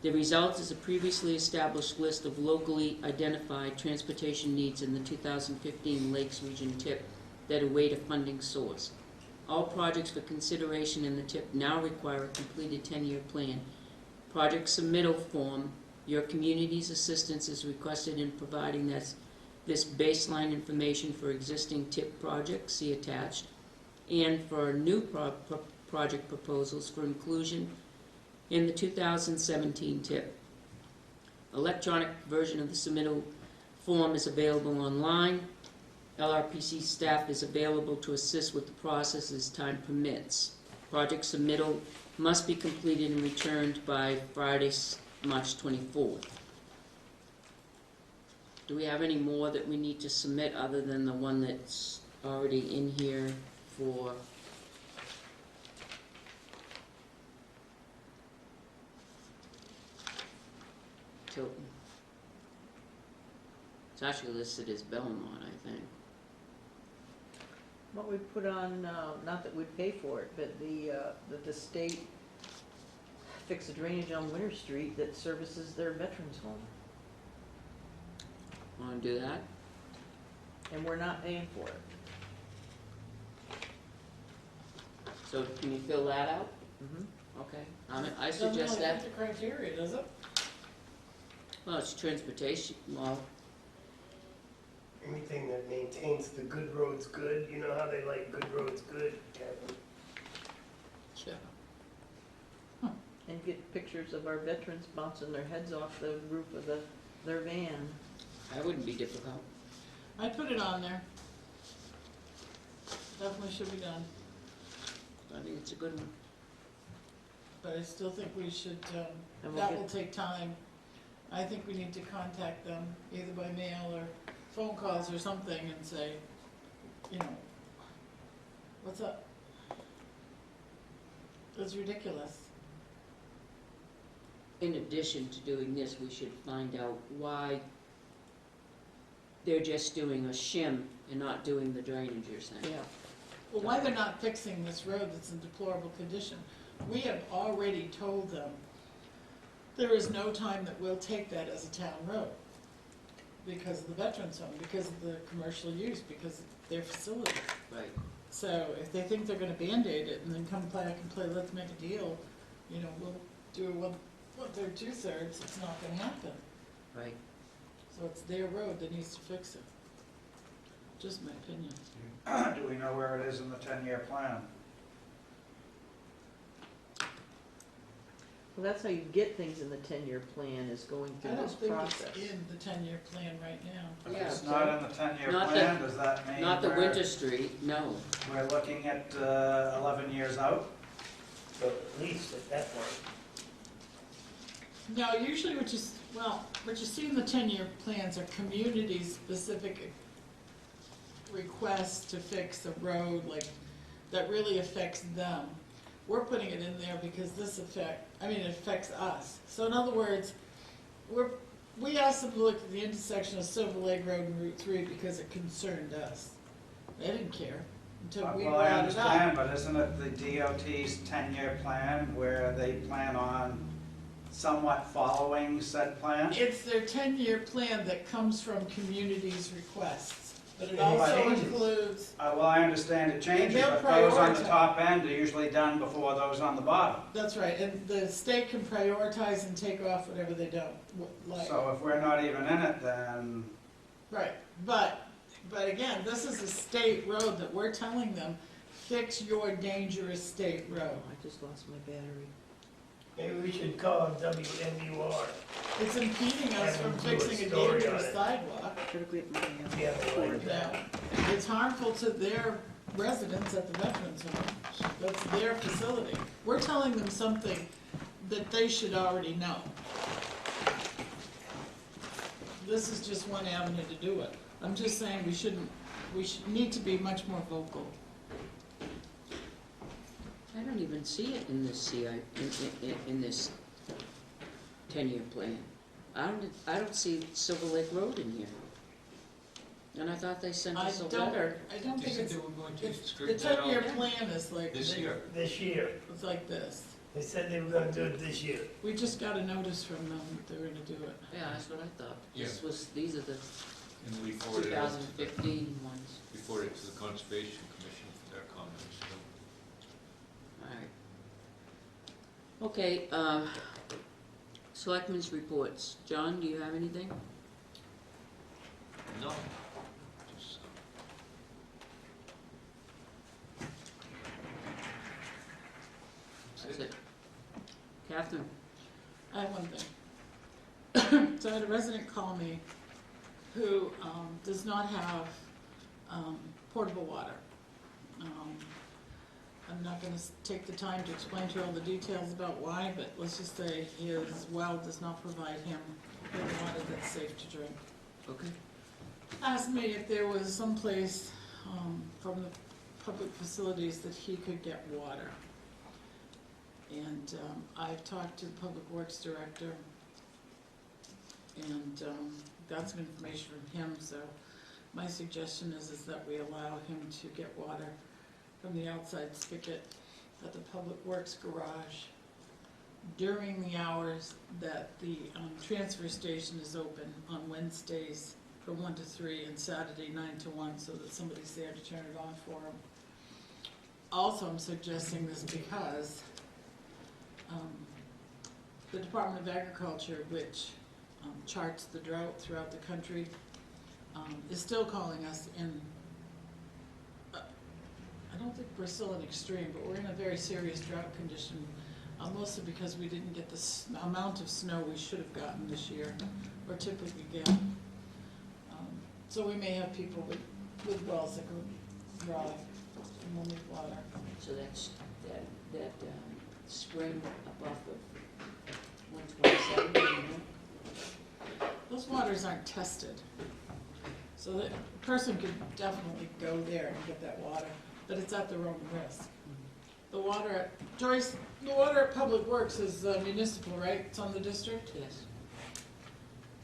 The result is a previously established list of locally identified transportation needs in the 2015 Lakes Region TIP that await a funding source. All projects for consideration in the TIP now require a completed 10-year plan. Project submittal form, your community's assistance is requested in providing this baseline information for existing TIP projects, see attached, and for new project proposals for inclusion in the 2017 TIP. Electronic version of the submittal form is available online. LRPC staff is available to assist with the process as time permits. Project submittal must be completed and returned by Friday, March 24th. Do we have any more that we need to submit other than the one that's already in here for Tilton? It's actually listed as Belmont, I think. What we put on, not that we'd pay for it, but that the state fix the drainage on Winter Street that services their veterans home, Want to do that? and we're not paying for it. So can you fill that out? Mm-hmm. Okay. I Doesn't suggest really that. fit the criteria, does it? Well, it's transportation. Well, Anything that maintains the good roads good, you know how they like good roads good, Kevin? sure. And get pictures of our veterans bouncing their heads off the roof of their van. That wouldn't be difficult. I'd put it on there. Definitely should be done, I think it's a good one. but I still think we should, And we'll that get- will take time. I think we need to contact them either by mail or phone calls or something and say, you know, what's up? It's ridiculous. In addition to doing this, we should find out why they're just doing a shim and not doing the drainage you're saying. Yeah. Well, why they're not fixing this road that's in deplorable condition? We have already told them there is no time that we'll take that as a town road because of the veterans home, because of the commercial use, because of their facility. Right. So if they think they're gonna Band-Aid it and then come back and play, let's make a deal, you know, we'll do one-third, two-thirds, it's not gonna happen. Right. So it's their road that needs to fix it. Just my opinion. Do we know where it is in the 10-year plan? Well, that's how you get things in the 10-year plan, is going I through don't this think process. it's in the 10-year plan right now. If Yeah, it's not in the 10-year Not the- plan, does that mean Not the we're- Winter Street, no. we're looking at 11 years out? So at least at that point. No, usually what you see in the 10-year plans are community-specific requests to fix a road, like, that really affects them. We're putting it in there because it affects us. So in other words, we asked them to look at the intersection of Silver Lake Road and Route 3 because it concerned us. They didn't care until we Well, I brought it up. understand, but isn't it the DOT's 10-year plan where they plan on somewhat following said plan? It's their 10-year plan that comes from communities' requests, but it Yeah, but also it is. includes, Well, I understand it changes, they'll but those on the prioritize. top end are usually done before those on the bottom. that's right, and the state can prioritize and take off whatever they don't like. So if we're not even in it, then Right, but again, this is a state road that we're telling them, fix your dangerous state Oh, road. I just lost my battery. Maybe we should call WMUR. It's impeding us from And do a fixing a story on dangerous it. sidewalk. Critically, Yeah, like that. Now, it's harmful to their residents at the Veterans Home. That's their facility. We're telling them something that they should already know. This is just one avenue to do it. I'm just saying we need to be much more vocal. I don't even see it in this in this 10-year plan. I don't see Silver Lake Road in here. And I thought they sent us a letter. I don't They think said it's, they were going to the straighten that 10-year out plan is like. this year. This year. It's like this. They said they were gonna do it this year. We just got a notice from them that they were gonna do it. Yeah, that's what I thought. Yeah. These are the And we forwarded it, 2015 ones. we forwarded it to the Conservation Commission for their comments, so. All right. Okay, selectmen's reports. John, do you have anything? No. Just, That's it. Catherine? I have one thing. So I had a resident call me who does not have portable water. I'm not gonna take the time to explain to you all the details about why, but let's just say his well does not provide him with water that's safe to drink. Okay. Asked me if there was some place from the public facilities that he could get water. And I've talked to the Public Works Director and got some information from him, so my suggestion is that we allow him to get water from the outside spigot at the Public Works garage during the hours that the transfer station is open on Wednesdays from 1 to 3 and Saturday 9 to 1, so that somebody's there to turn it on for him. Also, I'm suggesting this because the Department of Agriculture, which charts the drought throughout the country, is still calling us in, I don't think we're still in extreme, but we're in a very serious drought condition, mostly because we didn't get the amount of snow we should have gotten this year, or typically get. So we may have people with wells that go dry and will need water. So that's that spring above of 127, you know? Those waters aren't tested. So the person could definitely go there and get that water, but it's at their own risk. The water at, Joyce, the water at Public Works is municipal, right? It's on the district? Yes.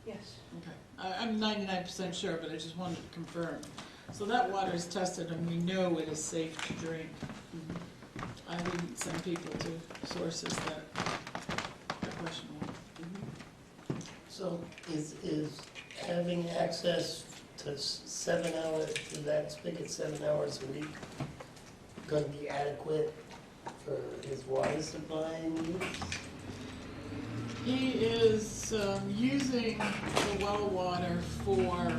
Yes. Okay. I'm 99% sure, but I just wanted to confirm. So that water is tested and we know it is safe to drink. I wouldn't send people to sources that are questionable. So is having access to 7 hours, to that spigot 7 hours a week gonna be adequate for his water supply needs? He is using the well water for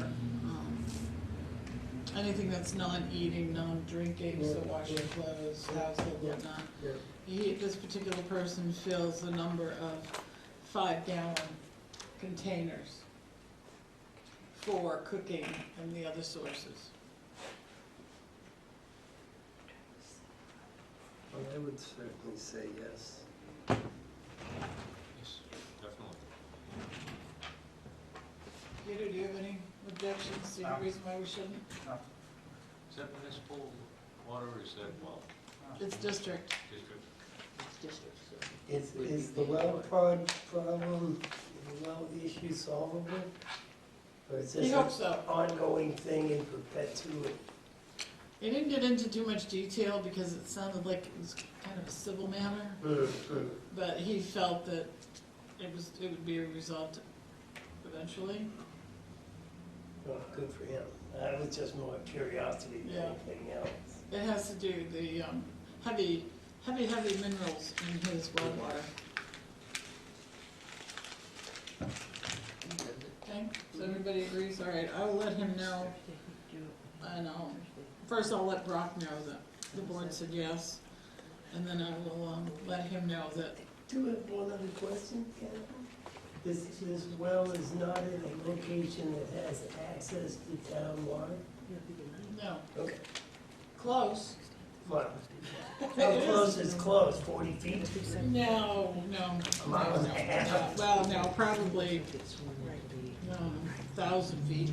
anything that's non-eating, non-drinking, so washing clothes, household, whatnot. Yeah. this particular person fills a number of 5-gallon containers for cooking and the other sources. Well, I would certainly say yes. Yes, definitely. Peter, do you have any objections to any reason why we shouldn't? Is that municipal water or is that well It's district. district? District, so. Is the well problem, the well issue solvable? Or is He this hopes so. an ongoing thing in perpetuity? He didn't get into too much detail because it sounded like it was kind of a civil matter, but he felt that it would be resolved eventually. Well, good for him. That was just more curiosity than Yeah. anything else. It has to do with the heavy minerals in his well water. Okay, so everybody agrees? All right, I will let him know. I know. First, I'll let Brock know that the board said yes, and then I will let him know that. Do have one other question, Catherine? This well is not in a location that has access to town water? No, Okay. close. Well, how close is close, 40 feet? No. A mile and a half? Well, no, probably 1,000 feet.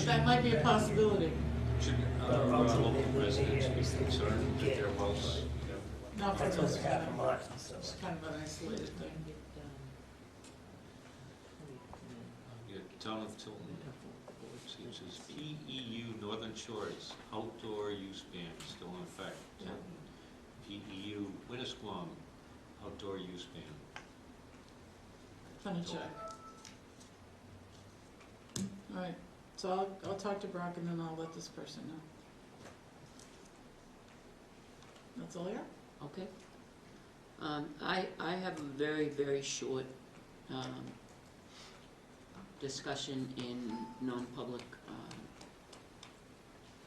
That might be a possibility. Should other local residents be concerned that their wells, Not for That's this, over half a mile, so. it's kind of an isolated thing. yeah, town of Tilton. See, it says PEU Northern Shores outdoor use ban still in effect. Yeah. PEU Winnisquam outdoor use ban. Gonna check. All right, so I'll talk to Brock and then I'll let this person know. That's all I got? Okay. I have a very, very short discussion in non-public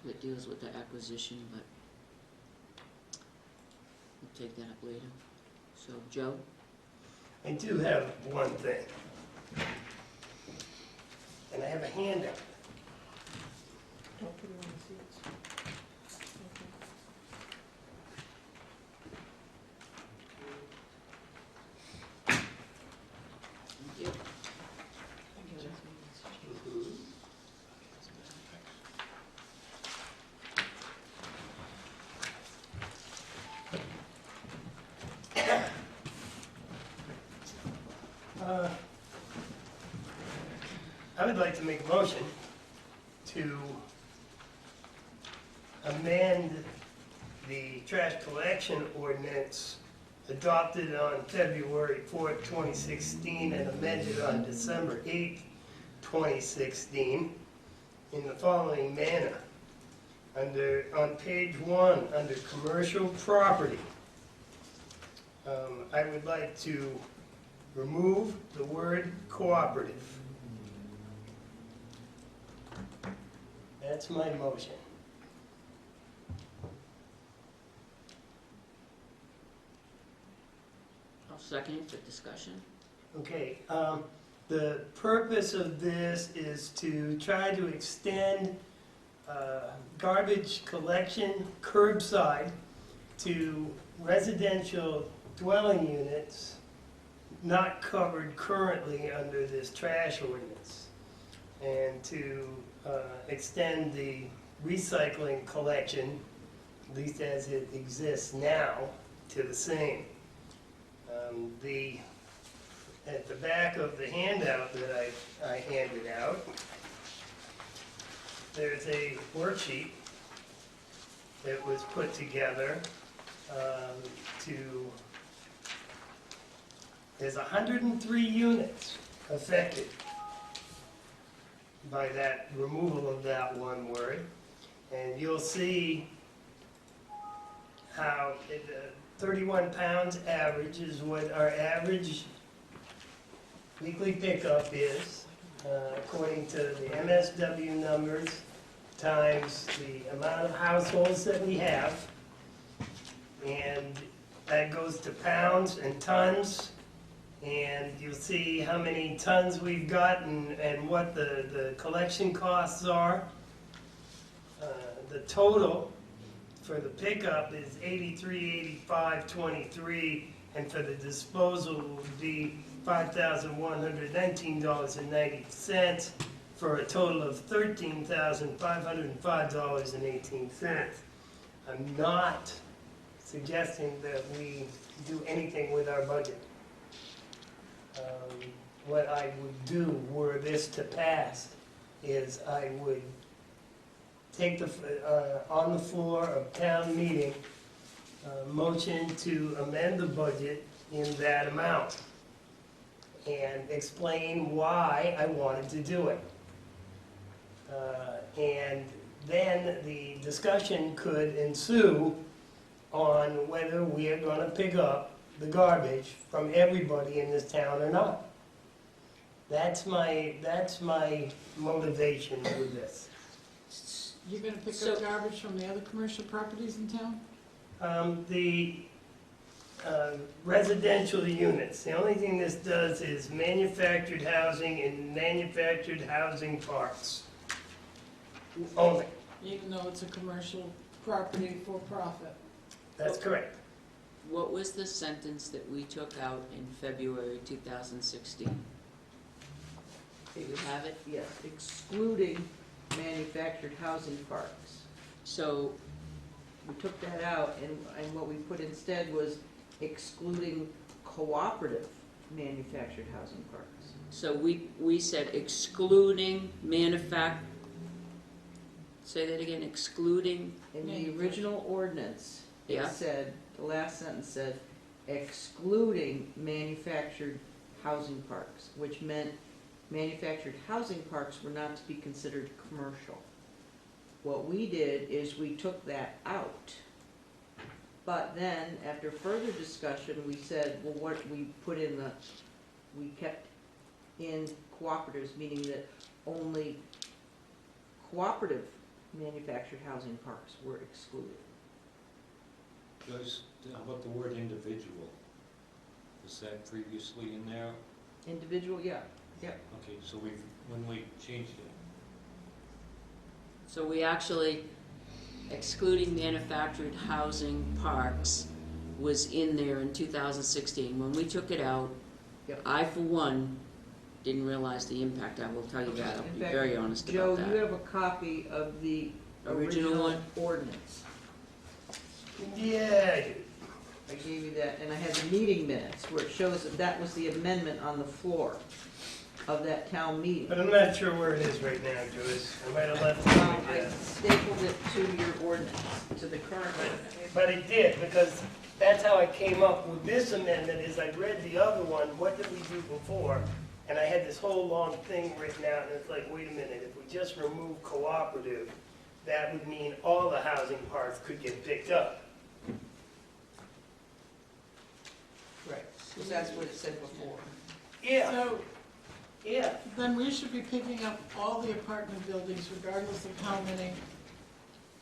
that deals with the acquisition, but we'll take that up later. So, Joe? I do have one thing. And I have a handout. Don't put it on the seats. Thank you. I would like to make a motion to amend the trash collection ordinance adopted on February 4th, 2016, and amended on December 8th, 2016, in the following manner. On page 1, under commercial property, I would like to remove the word cooperative. That's my motion. I'll second it for discussion. Okay, the purpose of this is to try to extend garbage collection curbside to residential dwelling units not covered currently under this trash ordinance, and to extend the recycling collection, at least as it exists now, to the same. At the back of the handout that I handed out, there's a worksheet that was put together there's 103 units affected by that removal of that one word. And you'll see how 31 pounds average is what our average weekly pickup is, according to the MSW numbers, times the amount of households that we have. And that goes to pounds and tons, and you'll see how many tons we've got and what the collection costs are. The total for the pickup is $83.85.23, and for the disposal would be $5,119.90, for a total of $13,505.18. I'm not suggesting that we do anything with our budget. What I would do were this to pass is I would take on the floor of town meeting, motion to amend the budget in that amount and explain why I wanted to do it. And then the discussion could ensue on whether we are going to pick up the garbage from everybody in this town or not. That's my motivation with this. You're gonna pick So- up garbage from the other commercial properties in town? The residential units, the only thing this does is manufactured housing and manufactured housing parks. Only. Even though it's a commercial property for profit. That's correct. What was the sentence that we took out in February 2016? Do you have it? Yes, excluding manufactured housing parks. So, We took that out, and what we put instead was excluding cooperative manufactured housing parks. so we said excluding say that again, excluding, In the original ordinance, it Yeah. said, the last sentence said, excluding manufactured housing parks, which meant manufactured housing parks were not to be considered commercial. What we did is we took that out. But then, after further discussion, we said, well, what we put in we kept in cooperatives, meaning that only cooperative manufactured housing parks were excluded. Does, how about the word individual? Was that previously in there? Individual, yeah. Okay, so when we changed it, so we actually, excluding manufactured housing parks was in there in 2016. When we took it out, Yep. I, for one, didn't realize the impact. I will tell you that. I'll In be fact, very honest Joe, about you that. have a copy of the Original original one? ordinance. Yeah, I do. I gave you that, and I had the meeting minutes where it shows that that was the amendment on the floor of that town meeting. But I'm not sure where it is right now, Joyce. I might have left it I with you. stapled it to your ordinance, to the current ordinance. But it did, because that's how I came up with this amendment, is I read the other one, what did we do before? And I had this whole long thing written out, and it's like, wait a minute, if we just remove cooperative, that would mean all the housing parts could get picked up. Right, because that's what it said before. Yeah, So, yeah. then we should be picking up all the apartment buildings regardless of how many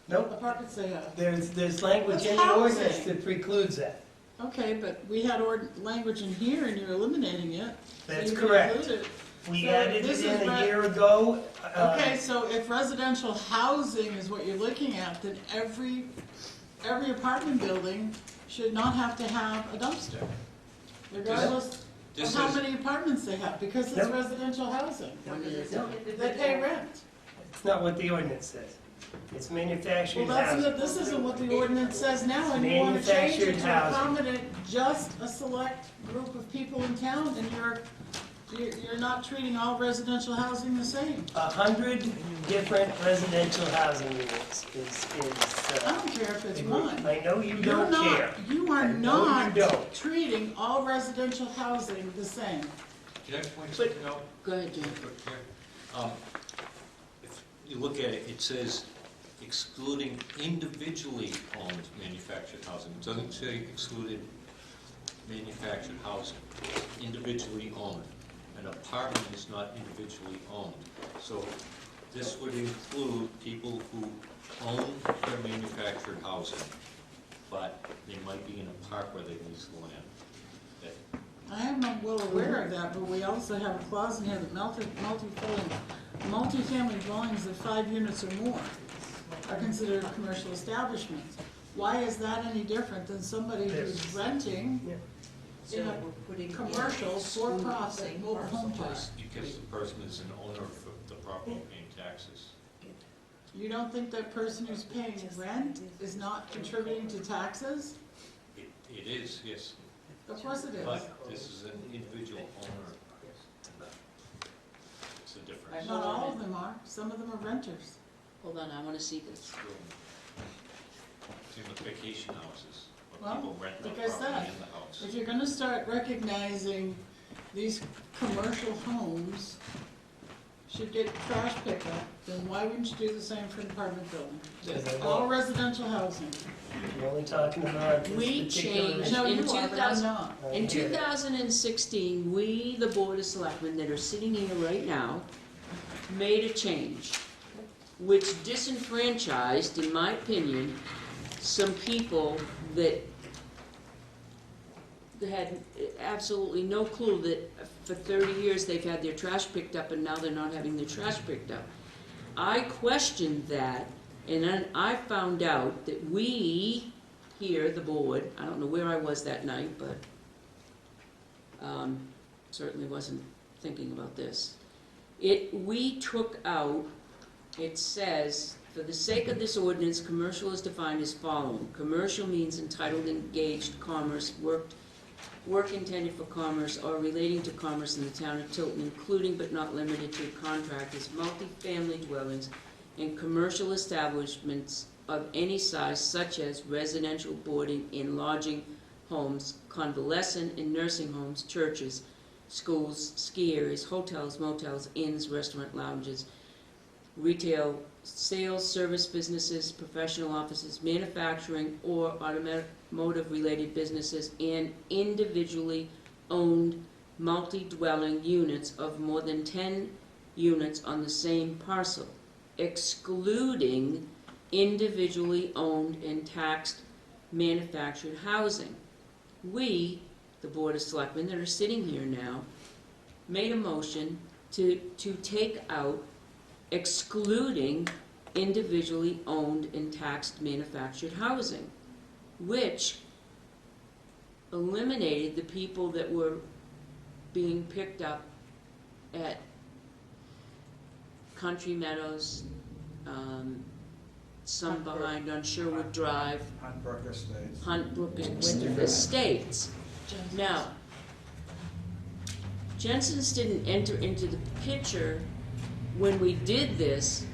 Nope, apartments they have. there's language in That's the ordinance housing. that precludes that. Okay, but we had language in here and you're eliminating it. So That's you can correct. include it. We So added this it is in a re- year ago. Okay, so if residential housing is what you're looking at, then every apartment building should not have to have a dumpster, regardless of this how is, many apartments they have, because it's Nope. residential housing. When did it No, They pay rent. It's not what the ordinance says. It's Well, manufactured that's housing. what, this isn't what the ordinance says now, and you wanna change it Manufactured to housing. accommodate just a select group of people in town, and you're not treating all residential housing the same. 100 different residential housing units I don't care if it's one. I know you You're don't not, care. you are I know you not don't. treating all residential housing the same. can I point something out? Go ahead, Jim. If you look at it, it says excluding individually owned manufactured housing. It doesn't say excluded manufactured housing, individually owned. An apartment is not individually owned. So this would include people who own their manufactured housing. but they might be in a park where they lease the land. That I am well aware of that, but we also have a clause in here that multifamily dwellings of 5 units or more are considered commercial establishments. Why is that any different than somebody who's renting So in a we're putting in commercial, for-profit, same mobile home parcel. park? because the person is an owner of the property paying taxes. You don't think that person who's paying rent is not contributing to taxes? It is, yes, Of course it is. but this is an individual owner. It's a difference. Not all of them are, some of them are renters. Hold on, I wanna see this. It's in the vacation houses, where Well, people rent the like I property said, in the house. If you're gonna start recognizing these commercial homes should get trash pickup, then why wouldn't you do the same for an apartment building? Because they All won't. residential housing. We're only talking about this We particular changed issue. No, you In are, but I'm 2000 not. In 2016, we, the Board of Selectmen that are sitting here right now, made a change which disenfranchised, in my opinion, some people that had absolutely no clue that for 30 years they've had their trash picked up and now they're not having their trash picked up. I questioned that, and then I found out that we here, the board, I don't know where I was that night, but certainly wasn't thinking about this. We took out, it says, for the sake of this ordinance, commercial is defined as following. Commercial means entitled, engaged, commerce, work intended for commerce or relating to commerce in the town of Tilton, including but not limited to contractors, multifamily dwellings, and commercial establishments of any size such as residential boarding and lodging homes, convalescent and nursing homes, churches, schools, ski areas, hotels, motels, inns, restaurant lounges, retail, sales, service businesses, professional offices, manufacturing or automotive-related businesses, and individually owned multi-dwelling units of more than 10 units on the same parcel, excluding individually owned and taxed manufactured housing. We, the Board of Selectmen that are sitting here now, made a motion to take out excluding individually owned and taxed manufactured housing, which eliminated the people that were being picked up at Country Meadows, some behind on Sherwood Drive, Hunt Brook Estates. Hunt Brook Estates. Now, Jensen's didn't enter into the picture when we did this.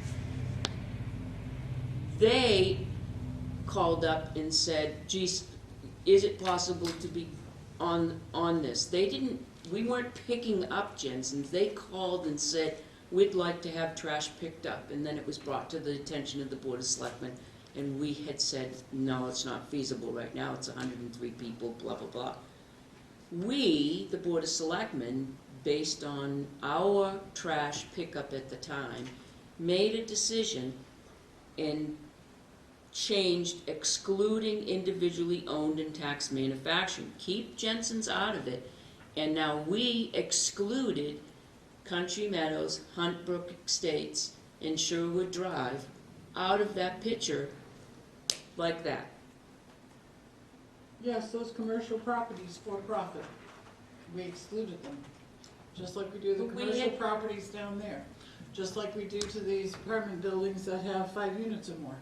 They called up and said, geez, is it possible to be on this? We weren't picking up Jensen's. They called and said, we'd like to have trash picked up. And then it was brought to the attention of the Board of Selectmen, and we had said, no, it's not feasible right now. It's 103 people, blah, blah, blah. We, the Board of Selectmen, based on our trash pickup at the time, made a decision and changed excluding individually owned and taxed manufacturing. Keep Jensen's out of it. And now we excluded Country Meadows, Hunt Brook Estates, and Sherwood Drive out of that picture like that. Yes, those commercial properties for profit, we excluded them. Just like we do the But we commercial had- properties down there. Just like we do to these apartment buildings that have 5 units or more.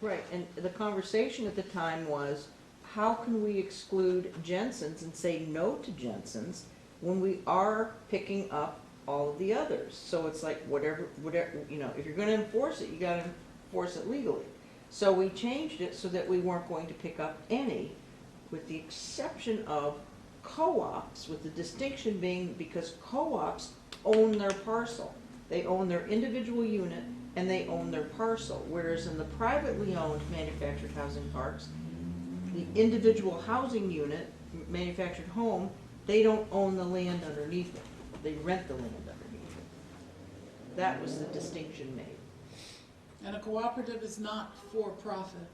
Right, and the conversation at the time was, how can we exclude Jensen's and say no to Jensen's when we are picking up all of the others? So it's like, whatever, you know, if you're gonna enforce it, you gotta enforce it legally. So we changed it so that we weren't going to pick up any, with the exception of co-ops, with the distinction being because co-ops own their parcel. They own their individual unit and they own their parcel, whereas in the privately owned manufactured housing parks, the individual housing unit, manufactured home, they don't own the land underneath it. They rent the land underneath it. That was the distinction made. And a cooperative is not for profit.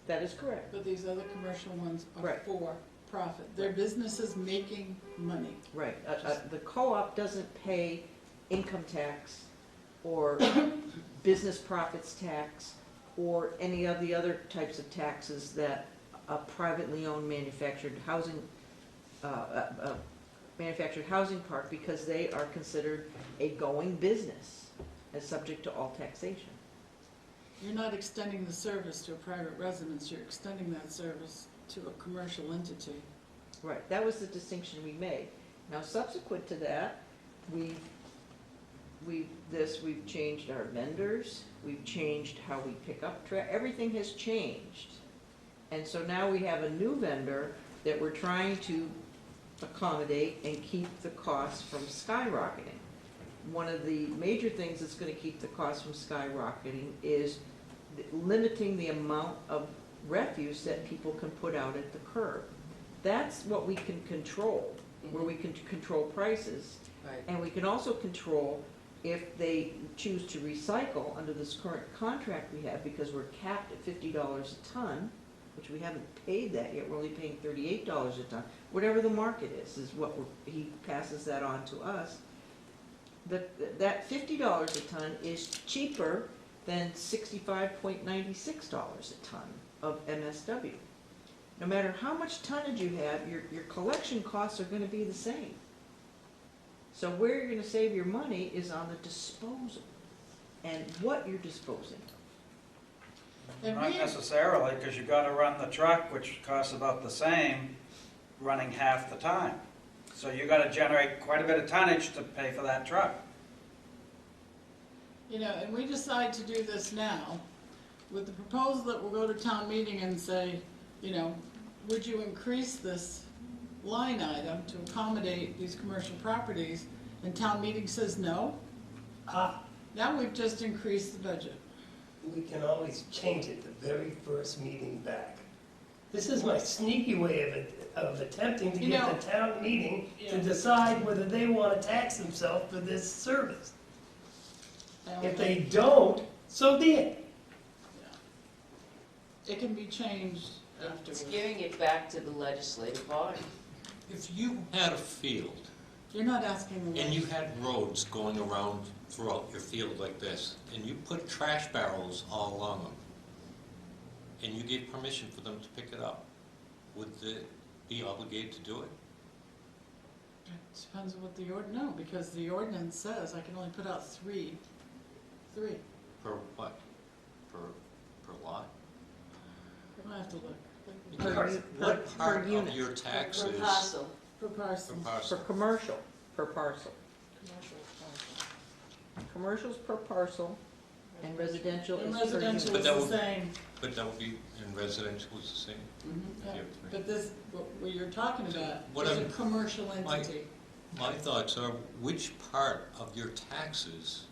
That is correct. But these other commercial ones are Right. for profit. They're businesses making money. Right. The co-op doesn't pay income tax or business profits tax or any of the other types of taxes that a privately owned manufactured housing park, because they are considered a going business and subject to all taxation. You're not extending the service to a private residence, you're extending that service to a commercial entity. Right, that was the distinction we made. Now, subsequent to that, we've changed our vendors, we've changed how we pick up everything has changed. And so now we have a new vendor that we're trying to accommodate and keep the costs from skyrocketing. One of the major things that's gonna keep the costs from skyrocketing is limiting the amount of refuse that people can put out at the curb. That's what we can control, where we can control prices. Right. And we can also control if they choose to recycle under this current contract we have, because we're capped at $50 a ton, which we haven't paid that yet, we're only paying $38 a ton. Whatever the market is what he passes that on to us. That $50 a ton is cheaper than $65.96 a ton of MSW. No matter how much tonnage you have, your collection costs are gonna be the same. So where you're gonna save your money is on the disposal and what you're disposing of. And Not we- necessarily, because you gotta run the truck, which costs about the same, running half the time. So you gotta generate quite a bit of tonnage to pay for that truck. You know, and we decide to do this now with the proposal that we'll go to town meeting and say, you know, would you increase this line item to accommodate these commercial properties? And town meeting says no. Now we've just increased the budget. We can always change it the very first meeting back. This is my sneaky way of attempting to You get know- the town meeting to Yeah. decide whether they want to tax themselves for this service. I don't If they think- don't, so be it. It can be changed It's afterwards. giving it back to the legislative body. If you had a field You're not asking the. and you had roads going around throughout your field like this, and you put trash barrels all along them, and you gave permission for them to pick it up, would they be obligated to do it? It depends on what no, because the ordinance says I can only put out three. Per what? Per lot? I'll have to look. What Per part of unit. your taxes? Per parcel. Per parcel. Per For parcel. commercial, per parcel. Commercial's per parcel and residential And is per residential unit. But is that the would- same. But that would be, in residential is the same? If Yeah. you have three. But this, what you're talking about What is a I'm- commercial my- entity. My thoughts are, which part of your taxes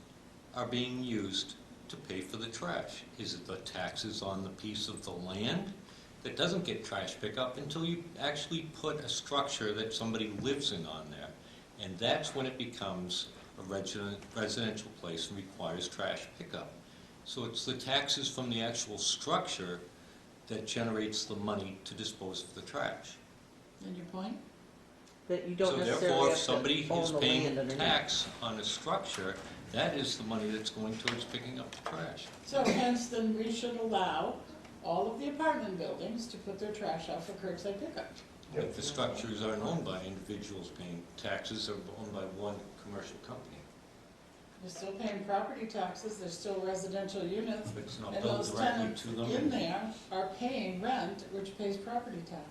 are being used to pay for the trash? Is it the taxes on the piece of the land that doesn't get trash pickup until you actually put a structure that somebody lives in on there? And that's when it becomes a residential place and requires trash pickup. So it's the taxes from the actual structure that generates the money to dispose of the trash. And your point? That you don't So necessarily therefore, if have somebody to own is the paying land underneath. tax on a structure, that is the money that's going towards picking up the trash. So hence, then we should allow all of the apartment buildings to put their trash out for curbside pickup. If the structures aren't owned by individuals paying taxes, they're owned by one commercial company. They're still paying property taxes, they're still residential units, But it's not and billed those directly tenants to them. in there are paying rent, which pays property tax.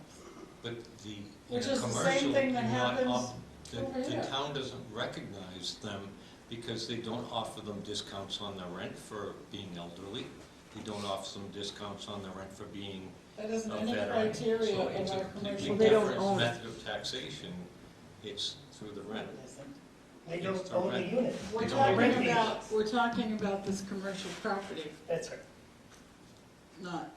But the, in Which a is the same commercial, thing that you're not happens the over here. town doesn't recognize them because they don't offer them discounts on their rent for being elderly. They don't offer them discounts on their rent for being That isn't a any veteran. criteria So of it's our a commercial. completely Well, they don't different own it. method of taxation. It's through the rent. They don't It's the own the rent. unit. We're They don't rent talking the about, units. we're talking about this commercial property, That's right. not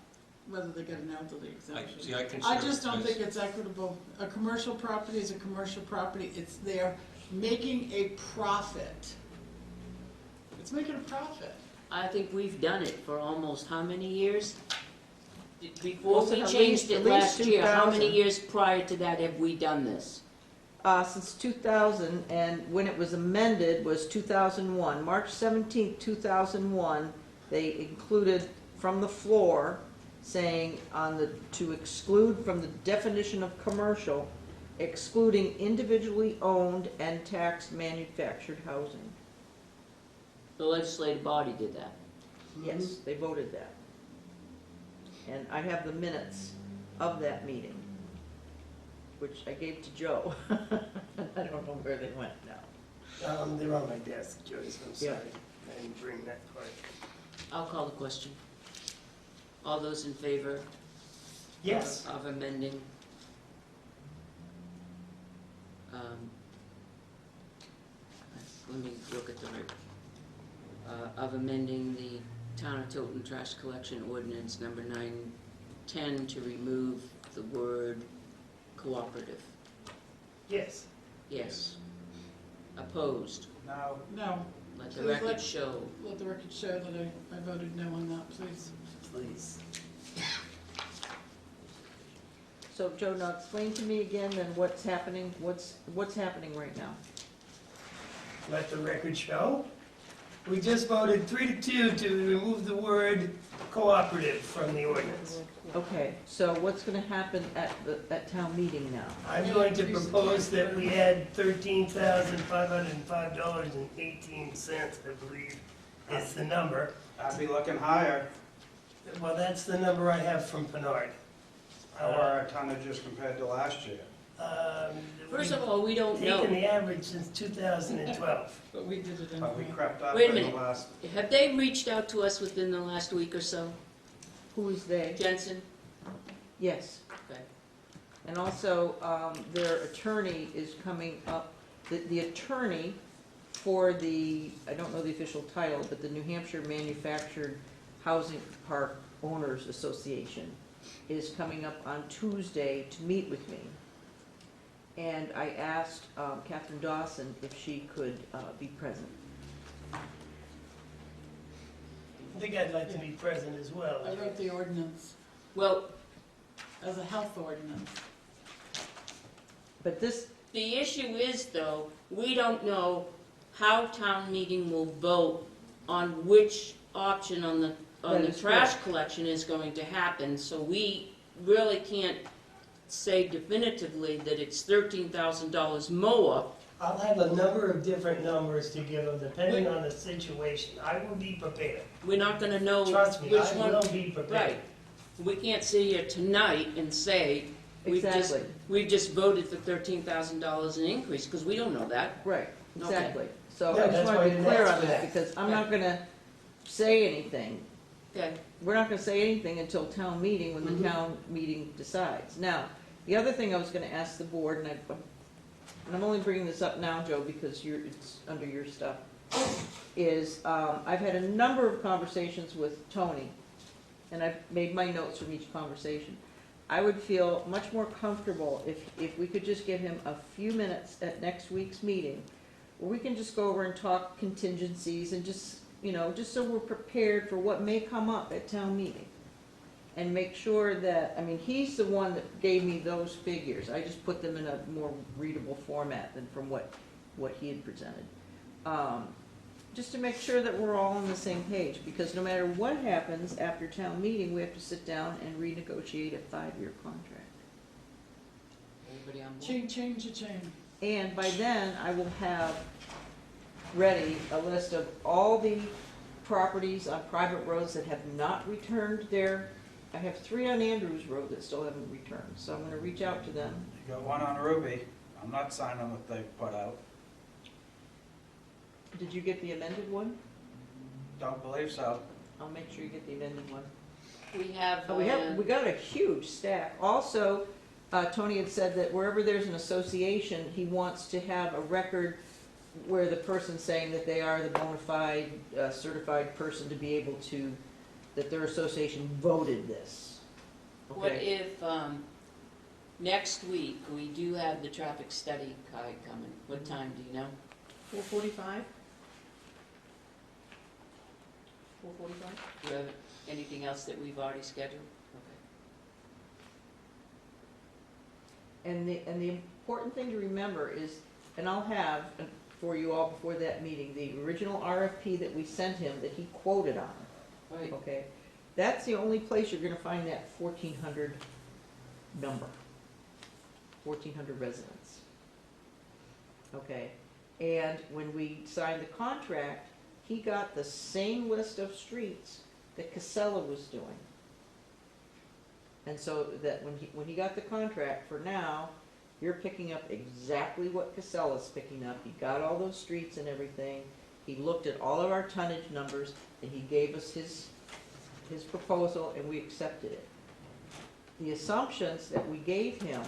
whether they get an elderly exemption. I consider I just don't this- think it's equitable. A commercial property is a commercial property. It's there making a profit. It's making a profit. I think we've done it for almost how many years? before Well, we at changed least- it at least last year, how many 2000. years prior to that have we done this? Since 2000, and when it was amended was 2001. March 17th, 2001, they included from the floor saying to exclude from the definition of commercial, excluding individually owned and taxed manufactured housing. The legislative body did that. Yes, they voted that. And I have the minutes of that meeting, which I gave to Joe. I don't know where they went now. They're on my desk, Joyce, I'm Yeah. sorry. I didn't bring that part. I'll call the question. All those in favor Yes. of amending? Let me look at the of amending the Town of Tilton Trash Collection Ordinance number 910 to remove the word cooperative. Yes. Yes. Opposed? Now, No, Let the Please record let- show. let the record show that I voted no on that, please. Please. So Joe, now explain to me again then what's happening, what's happening right now? Let the record show. We just voted 3-2 to remove the word cooperative from the ordinance. Okay, so what's gonna happen at town meeting now? I'm going to propose that we add $13,505.18, I believe, is the number. I'd be looking higher. Well, that's the number I have from Pinard. How are our tonnages compared to last year? First of all, we don't Taken know. the average since 2012. But we did it in. But we crept up Wait a in the minute. last, Have they reached out to us within the last week or so? Who is they? Jensen? Yes. Okay. And also, their attorney is coming up, the attorney for the, I don't know the official title, but the New Hampshire Manufactured Housing Park Owners Association is coming up on Tuesday to meet with me. And I asked Catherine Dawson if she could be present. I think I'd like to be present as well. I wrote the ordinance Well, as a health ordinance. But this, the issue is, though, we don't know how town meeting will vote on which option on the That is trash correct. collection is going to happen, so we really can't say definitively that it's $13,000 more. I'll have a number of different numbers to give them depending on the situation. I will be prepared. We're not gonna know Trust me, which I one. will be prepared. Right. We can't sit here tonight and say, exactly, we've just voted for $13,000 in increase, because we don't know that. right, Okay. exactly. So Yeah, I just that's want why to I be didn't clear ask on for that, that. because I'm not gonna say anything. Okay. We're not gonna say anything until town meeting, when the Mhm. town meeting decides. Now, the other thing I was gonna ask the board, and I'm only bringing this up now, Joe, because it's under your stuff, is, I've had a number of conversations with Tony, and I've made my notes from each conversation. I would feel much more comfortable if we could just give him a few minutes at next week's meeting, where we can just go over and talk contingencies and just, just so we're prepared for what may come up at town meeting. And make sure that, he's the one that gave me those figures. I just put them in a more readable format than from what he had presented. Just to make sure that we're all on the same page, because no matter what happens after town meeting, we have to sit down and renegotiate a 5-year contract. Everybody on board? Change the chain. And by then, I will have ready a list of all the properties on private roads that have not returned I have 3 on Andrews Road that still haven't returned, so I'm gonna reach out to them. you got one on Ruby. I'm not signing what they put out. Did you get the amended one? Don't believe so. I'll make sure you get the amended one. We have, Oh, we got a huge stack. Also, Tony had said that wherever there's an association, he wants to have a record where the person's saying that they are the bona fide, certified person to be able to, that their association voted this. what Okay? if, next week, we do have the traffic study guy coming? What time, do you know? 4:45? 4:45? Do you have anything else that we've already scheduled? And the important thing to remember is, and I'll have for you all before that meeting, the original RFP that we sent him that he quoted on, Right. okay? That's the only place you're gonna find that 1,400 number. 1,400 residents. Okay, and when we signed the contract, he got the same list of streets that Casella was doing. And so that when he got the contract, for now, you're picking up exactly what Casella's picking up. He got all those streets and everything. He looked at all of our tonnage numbers, and he gave us his proposal, and we accepted it. The assumptions that we gave him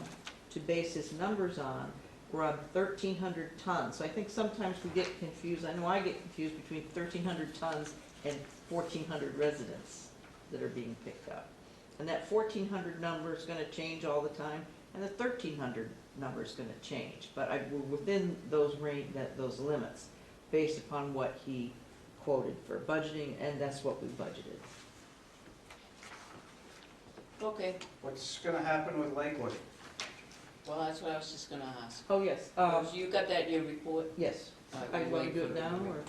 to base his numbers on were on 1,300 tons. So I think sometimes we get confused, I know I get confused between 1,300 tons and 1,400 residents that are being picked up. And that 1,400 number is gonna change all the time, and the 1,300 number is gonna change. But we're within those those limits, based upon what he quoted for budgeting, and that's what we budgeted. Okay, What's gonna happen with Lakewood? well, that's what I was just gonna ask. Oh, yes, So you got that in your report? yes. All right, I we'll want wait to do for it the now, report.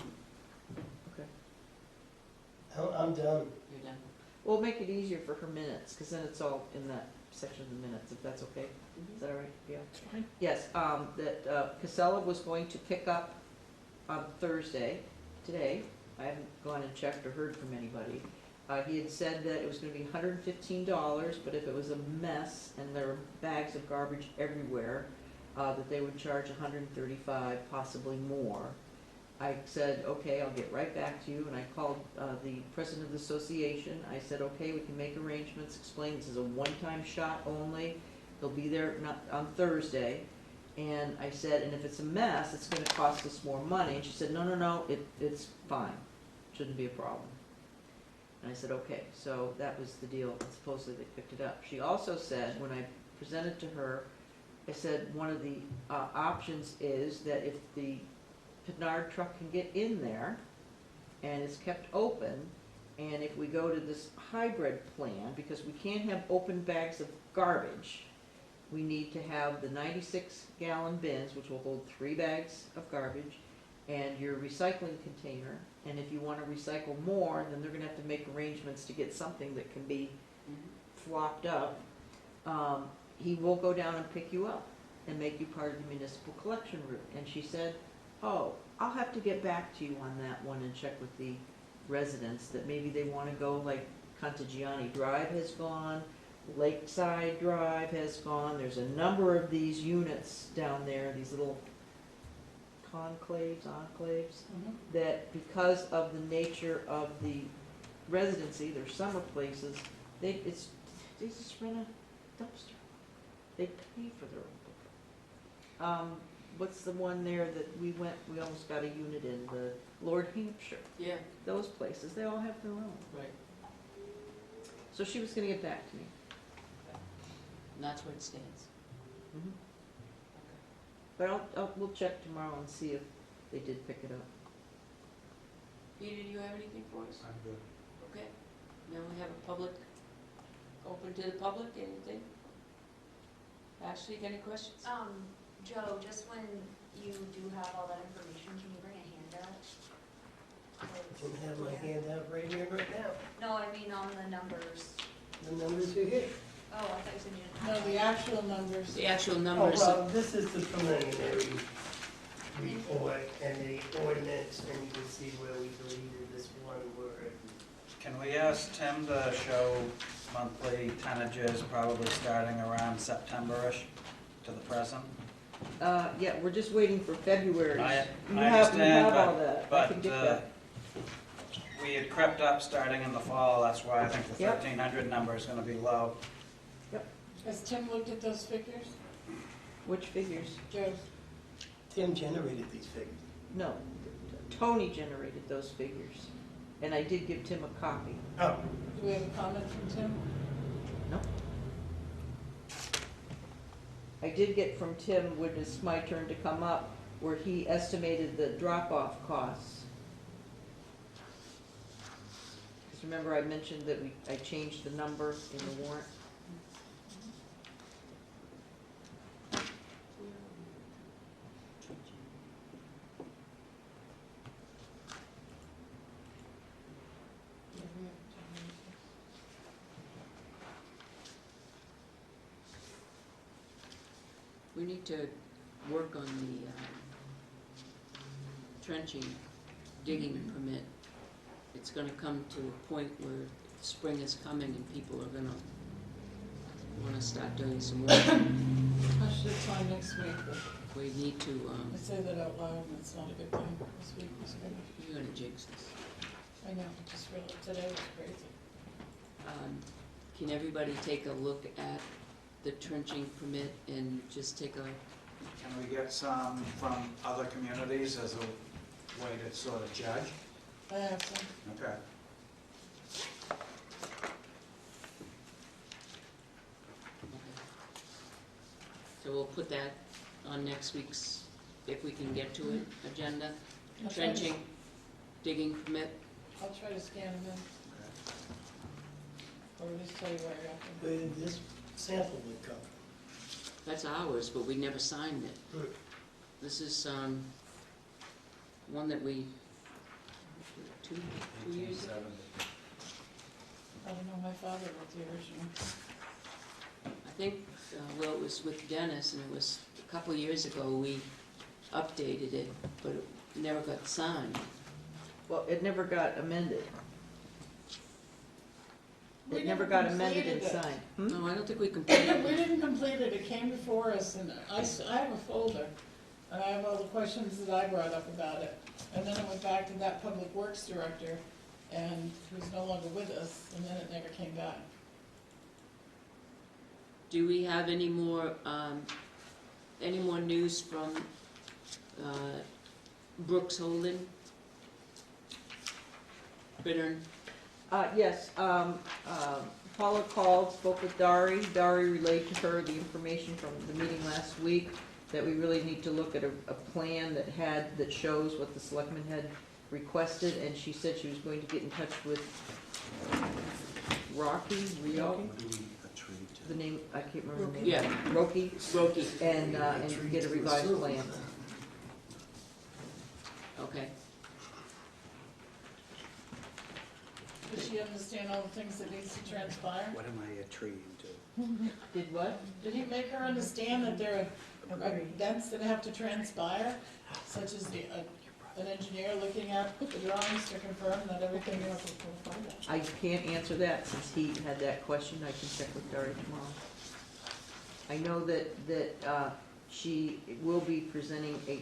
or? Okay. I'm done. You're done? We'll make it easier for her minutes, because then it's all in that section of the minutes, if that's okay. Is that all right? Yeah. It's fine. Yes, that Casella was going to pick up on Thursday, today. I haven't gone and checked or heard from anybody. He had said that it was gonna be $115, but if it was a mess and there were bags of garbage everywhere, that they would charge $135, possibly more. I said, okay, I'll get right back to you, and I called the president of the association. I said, okay, we can make arrangements, explain this is a one-time shot only. They'll be there on Thursday. And I said, and if it's a mess, it's gonna cost us more money. And she said, no, it's fine, shouldn't be a problem. And I said, okay, so that was the deal, and supposedly they picked it up. She also said, when I presented to her, I said, one of the options is that if the Pinard truck can get in there and it's kept open, and if we go to this hybrid plan, because we can't have open bags of garbage, we need to have the 96-gallon bins, which will hold 3 bags of garbage, and your recycling container. And if you want to recycle more, then they're going to have to make arrangements to get something that can be flopped up. He will go down and pick you up and make you part of the municipal collection route. And she said, oh, I'll have to get back to you on that one and check with the residents that maybe they want to go, like Contagiani Drive has gone, Lakeside Drive has gone. There's a number of these units down there, these little enclaves, that because of the nature of the residency, their summer places, they just rent a dumpster. They pay for their own liquor. What's the one there that we almost got a unit in, the Lord Hampshire? Yeah, Those places, they all have their own. right. So she was gonna get back to me. And that's where it stands. Mhm. But we'll check tomorrow and see if they did pick it up. Peter, do you have anything for us? I'm good. Okay. Now we have a public, open to the public, anything? Ashley, any questions? Joe, just when you do have all that information, can you bring a handout? I can have my handout right here, right now. No, I mean on the numbers. The numbers are here. Oh, I thought you said you didn't No, have. the actual numbers. The actual Oh, numbers, well, this is the preliminary report and the ordinance, and you can see where we deleted this one word. Can we ask Tim to show monthly tonnages, probably starting around September-ish to the present? Yeah, we're just waiting for February. I You understand, have all that. I can but get that. we had crept up starting in the fall, that's why I think the Yep. 1,300 number is gonna be low. Has Tim looked at those figures? Which figures? Joe's? Tim generated these figures. No, Tony generated those figures, and I did give Tim a copy. Oh, Do we have a comment from Tim? No. I did get from Tim, when it's my turn to come up, where he estimated the drop-off costs. Because remember I mentioned that I changed the number in the warrant? we need to work on the trenching, digging permit. It's gonna come to a point where spring is coming and people are gonna wanna start doing some work. I should have time next week, but We need to, I say that out loud, and it's not a good thing. This week was good. you're gonna jinx this. I know, just really, today was crazy. Can everybody take a look at the trenching permit and just take a, Can we get some from other communities as a way to sort of judge? I have some. Okay. so we'll put that on next week's, if we can get to it, agenda. I'll try to- Trenching, digging permit. I'll try to scan them in, or at least tell you where I got them. But this sample would come. That's ours, but we never signed it. Good. This is, one that we, two years ago? I don't know, my father wrote the original. I think, well, it was with Dennis, and it was a couple years ago, we updated it, but it never got signed. Well, it never got amended. We It never never got amended and completed it. signed. Hmm? No, I don't think we We completed it. didn't complete it, it came before us, and I have a folder, and I have all the questions that I brought up about it. And then it went back to that public works director, and who's no longer with us, and then it never came back. Do we have any more news from Brooks Holding? Bittern? Yes, Paula called, spoke with Dari. Dari relayed to her the information from the meeting last week, that we really need to look at a plan that shows what the selectmen had requested, and she said she was going to get in touch with Rio, the name, I can't remember the name. Yeah. Roki, Roki. and get a revised plan. Okay. Does she understand all the things that needs to transpire? What am I attributing to? Did what? Did he make her understand that there are events that have to transpire, such as an engineer looking at the drawings to confirm that everything is... I can't answer that, since he had that question. I can check with Dari tomorrow. I know that she will be presenting a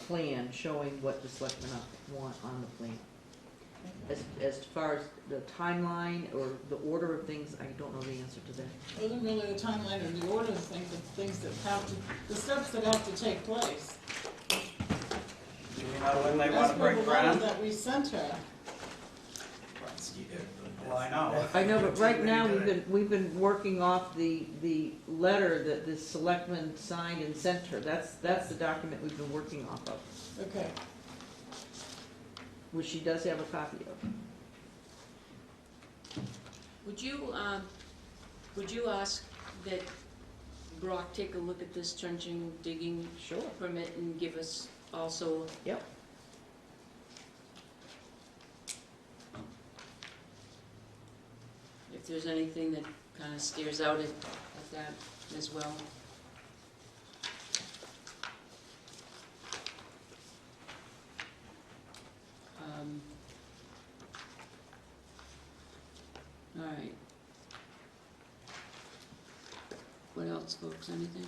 plan showing what the selectmen want on the plan. As far as the timeline or the order of things, I don't know the answer to that. It wasn't really the timeline or the order of things, the things that have to, the steps that have to take place. Do you know when they want to break That's what the letter ground? that we sent her. Well, I know. I know, but right now, we've been working off the letter that the selectmen signed and sent her. That's the document we've been working off of, Okay. which she does have a copy of. Would you ask that Brock take a look at this trenching, digging Sure. permit and give us also? Yep. If there's anything that kind of stares out at that as well. All right. What else, folks, anything?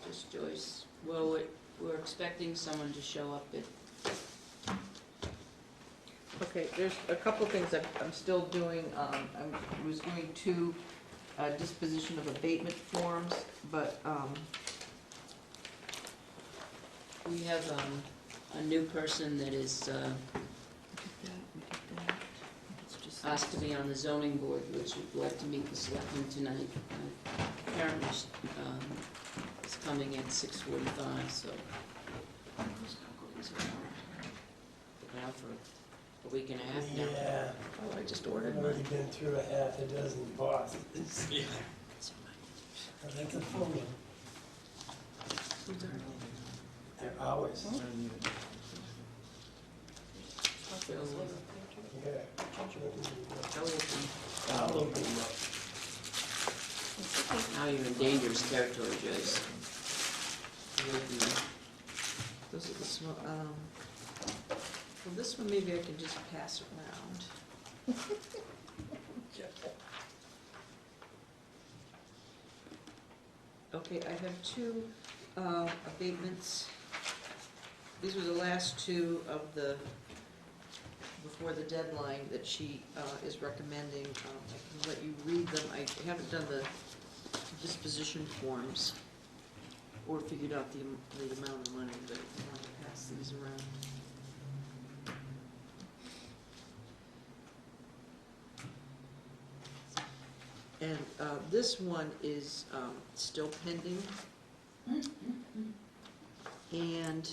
Just Joyce. Well, we're expecting someone to show up at, Okay, there's a couple things I'm still doing. I was going to disposition of abatement forms, but we have a new person that is asked to be on the zoning board, which would like to meet the selectmen tonight. Apparently, is coming at 6:45, so. Been out for a week and a half now. Yeah, oh, I just I've ordered already mine. been through a half a dozen bosses. Yeah. That's a full one. They're ours. So, Yeah. I'll open. I'll open them up. Now you're in dangerous territory, Joyce. You're looking at- Those are the small, well, this one maybe I can just pass around. Okay, I have two abatements. These were the last two of the, before the deadline that she is recommending. I can let you read them. I haven't done the disposition forms or figured out the amount of money, but I want to pass these around. And this one is still pending. And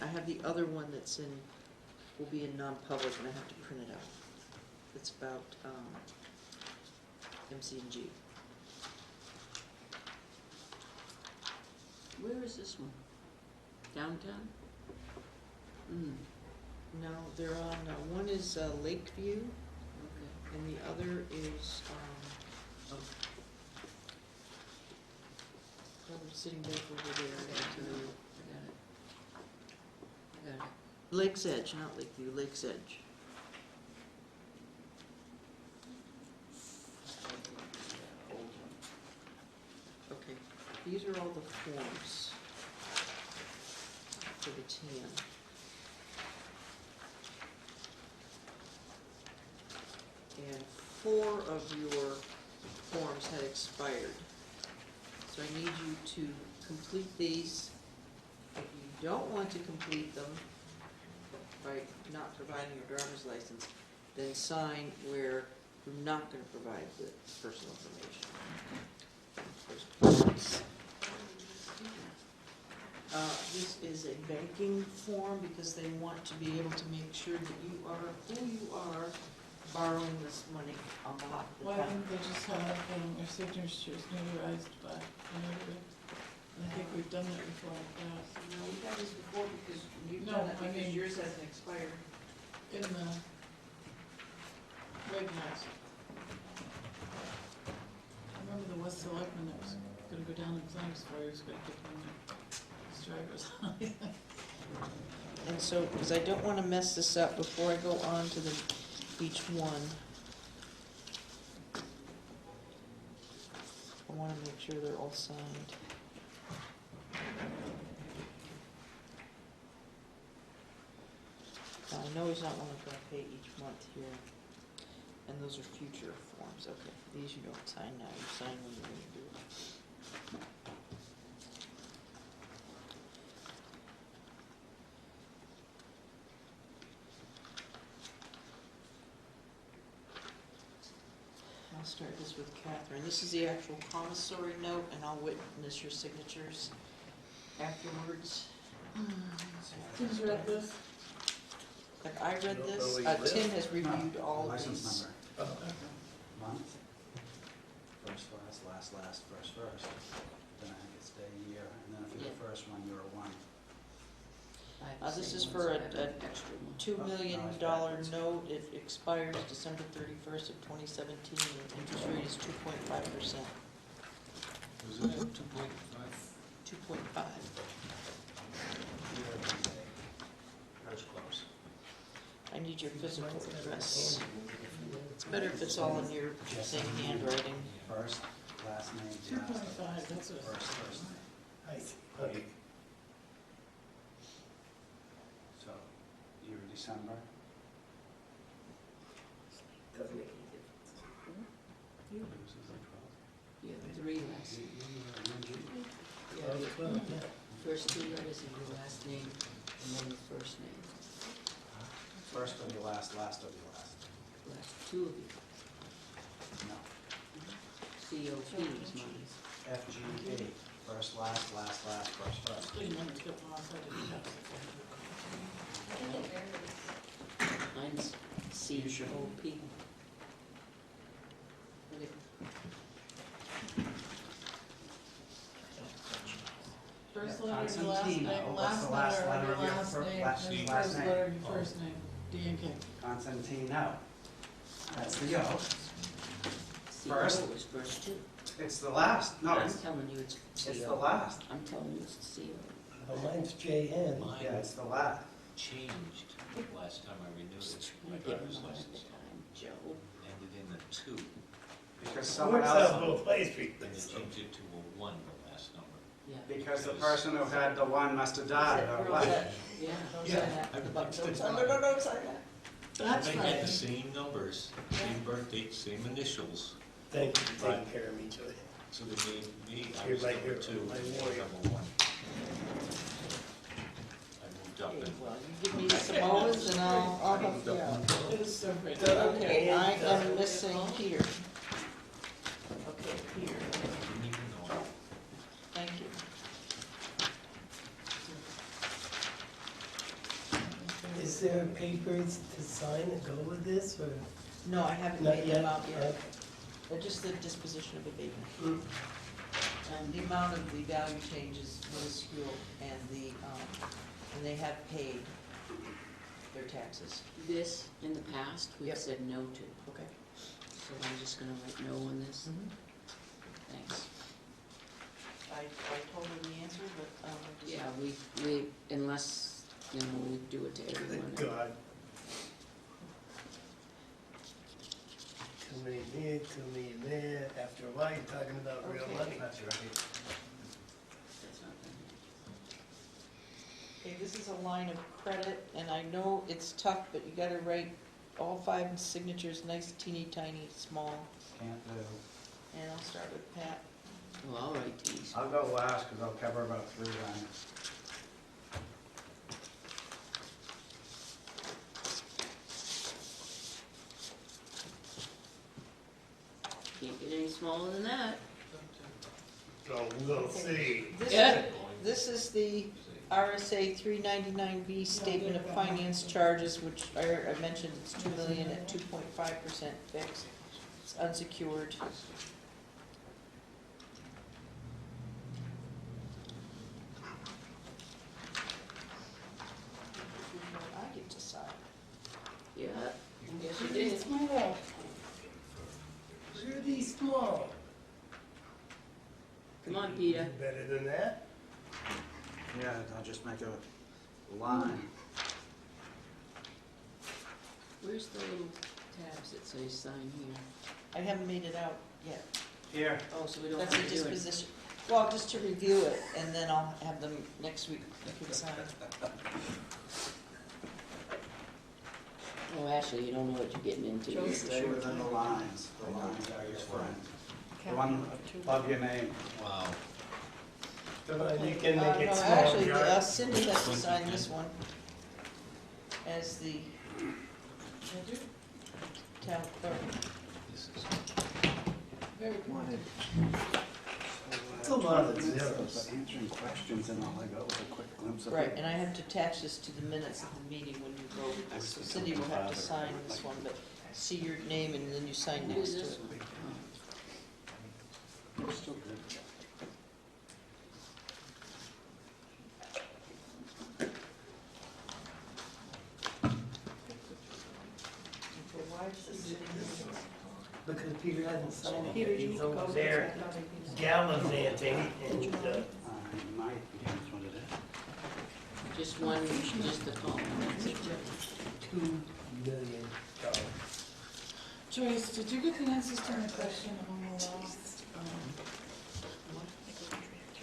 I have the other one that's in, will be in non-public, and I have to print it out. It's about MC&G. Where is this one? Downtown? No, they're on, one is Lakeview, Okay. and the other is, probably sitting back over there. I got it. Lake's Edge, not Lakeview, Lake's Edge. Okay, these are all the forms for the TAN. And 4 of your forms had expired. So I need you to complete these. If you don't want to complete them by not providing your driver's license, then sign where you're not going to provide the personal information. This is a banking form because they want to be able to make sure that you are who you are borrowing this money on behalf of the Why town. didn't they just have our signatures notarized by a notary? I think we've done that before in the past. No, we've done this before because you've No, done it I because mean- yours hasn't expired. In the Red House. I remember the West Selectman that was gonna go down in flames before he was gonna give them his driver's license. And so, because I don't want to mess this up before I go on to each one. I want to make sure they're all signed. Now, I know he's not going to pay each month here. And those are future forms. Okay, these you don't sign now. You sign when you're going to do it. I'll start this with Catherine. This is the actual promissory note, and I'll witness your signatures afterwards. Who's read this? Have I read this? Tim has reviewed all of License these. number. Month, first, last, first. Then I think it's day, year, and then for Yeah. the first one, you're a 1. I have the This same is ones. for I a have an extra one. $2 million Oh, no, it's backwards. note. It expires December 31st of 2017, and the interest rate is 2.5%. Was it 2.5? 2.5. First close. I need your physical address. It's better if it's all in your same handwriting. First, last name, last. 2.5, that's what. First name. I see, okay. So, year, December. Doesn't make any difference. This is the You have 3 last. 12th. Yeah, 12, yeah. First 2 letters of your last name and then the first name. First of your last of your last. Last 2 of you. No. COP is mine. FGB, first, last, first. Pretty much get lost, I didn't have I think it varies. Mine's COP. Okay. first Yeah, letter of your last Constantino. name, What's the last last letter of letter your of your last fir- name, last- then last first name? letter of your first name, D and K. Constantino. That's the O. CO First. was first too. It's the last. No, I'm it's telling you it's CO. the last. I'm telling you it's CO. Oh, mine's JN. Yeah, Mine it's the last. changed last time I renewed it, Just my trying to get driver's them all at the license, time, Joe. ended in a 2, Because someone Works out else, both ways, Pete. and they changed it to a 1, the last number. Yeah. because the person who had the one must have died or Don't what? sign- Yeah. don't Yeah. sign that. I Don't fixed it. sign- No, don't sign that. That's They had fine. the same numbers, same birth date, same initials, Thank you for taking care of me, Joey. so they made me, I You're was my number hero, 2, my and they were warrior. number 1. I moved up Okay, and well, you give me some O's and I'll help you out. It is so pretty. Okay, I am missing Peter. Okay, Peter, didn't even know. thank you. Is there papers to sign that go with this, or No, I haven't not made yet? them out yet. Okay. They're just the disposition of abatement. Mm. And the amount of the value change is minuscule, and and they have paid their taxes. This, in the past, we've Yep. said no to, Okay. so I'm just gonna write no on this. Thanks. I told her the answer, but, just- Yeah, we, unless, you know, we do it to everyone. Thank God. Too many here, too many there. After a while, you're talking about real Okay. money. That's right. That's not gonna Okay, this is a line of credit, and I know it's tough, but you gotta write all 5 signatures nice, teeny tiny, small, Can't do. and I'll start with Pat. happen. Well, I'll write these. I'll go last because I'll cover about 3 lines. Can't get any smaller than that. So we'll see. Yeah. This is the RSA 399B Statement of Finance Charges, which I mentioned, it's 2 million at 2.5% fixed. It's unsecured. I get to sign. Yeah, yes you did. Small. Really small. Come on, Peter. Better than that? Yeah, I'll just make a line. Where's the little tabs that say sign here? I haven't made it out yet. Here. Oh, so we don't That's have a to do it. disposition. Well, just to review it, and then I'll have them next week, you can sign. Oh, actually, you don't know what you're getting into. Joe's Stay within the lines. The lines are your friend. The one above your name. Wow. Come on, you can make it No, small, actually, John. Cindy has to sign this one as the town clerk. This is, Very good. It's a lot of zeros. Answering questions and all I got was a quick glimpse of Right, and I have to attach this to the minutes of the meeting when you go, so Cindy will have to sign this one, but see your name and then you sign What next is to this it. one? It's still good. Okay, why is this sitting here? Because Peter hasn't signed it Peter, yet. you need He's to go. over there gallivanting and, I might, that's what it is. Just one, just the column, that's it. $2 million. Joyce, did you get the answers to my question on the last,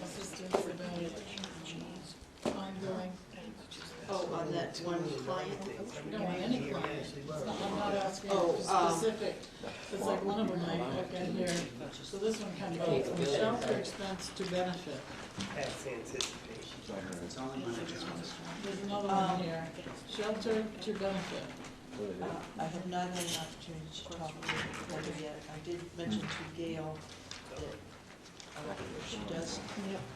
assistance about ongoing? Oh, on that one client? No, on any client. I'm not asking Oh, for specific. It's like one of them I got here. So this one kind of goes from shelter expense to benefit. That's anticipation. It's only my job. There's another one here, shelter to benefit. I have not had an opportunity to talk to Heather yet. I did mention to Gail that if she does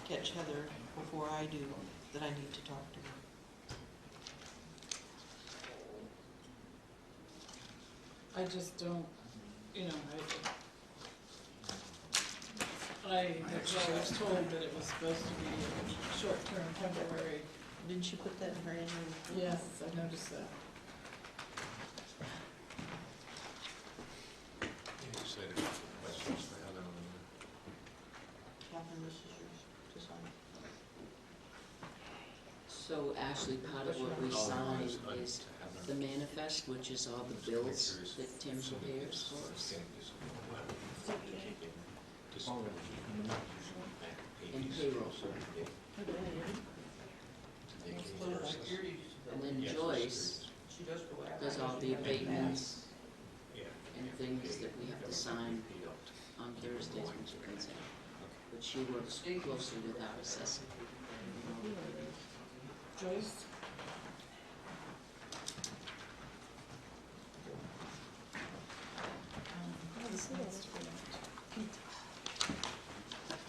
catch Heather before I do, that I need to talk to her. I just don't, you know, I was told that it was supposed to be short-term, temporary. Didn't you put that in her annual report? Yes, I noticed that. You said a couple of questions for Heather on that. Catherine, this is yours to sign. So Ashley, part of what we sign is the manifest, which is all the bills that Tim prepares for us. And payroll. And then Joyce She does for whatever. does all the abatements and things that we have to sign on Thursdays when she comes in. But she works closely with our assessor. Joyce?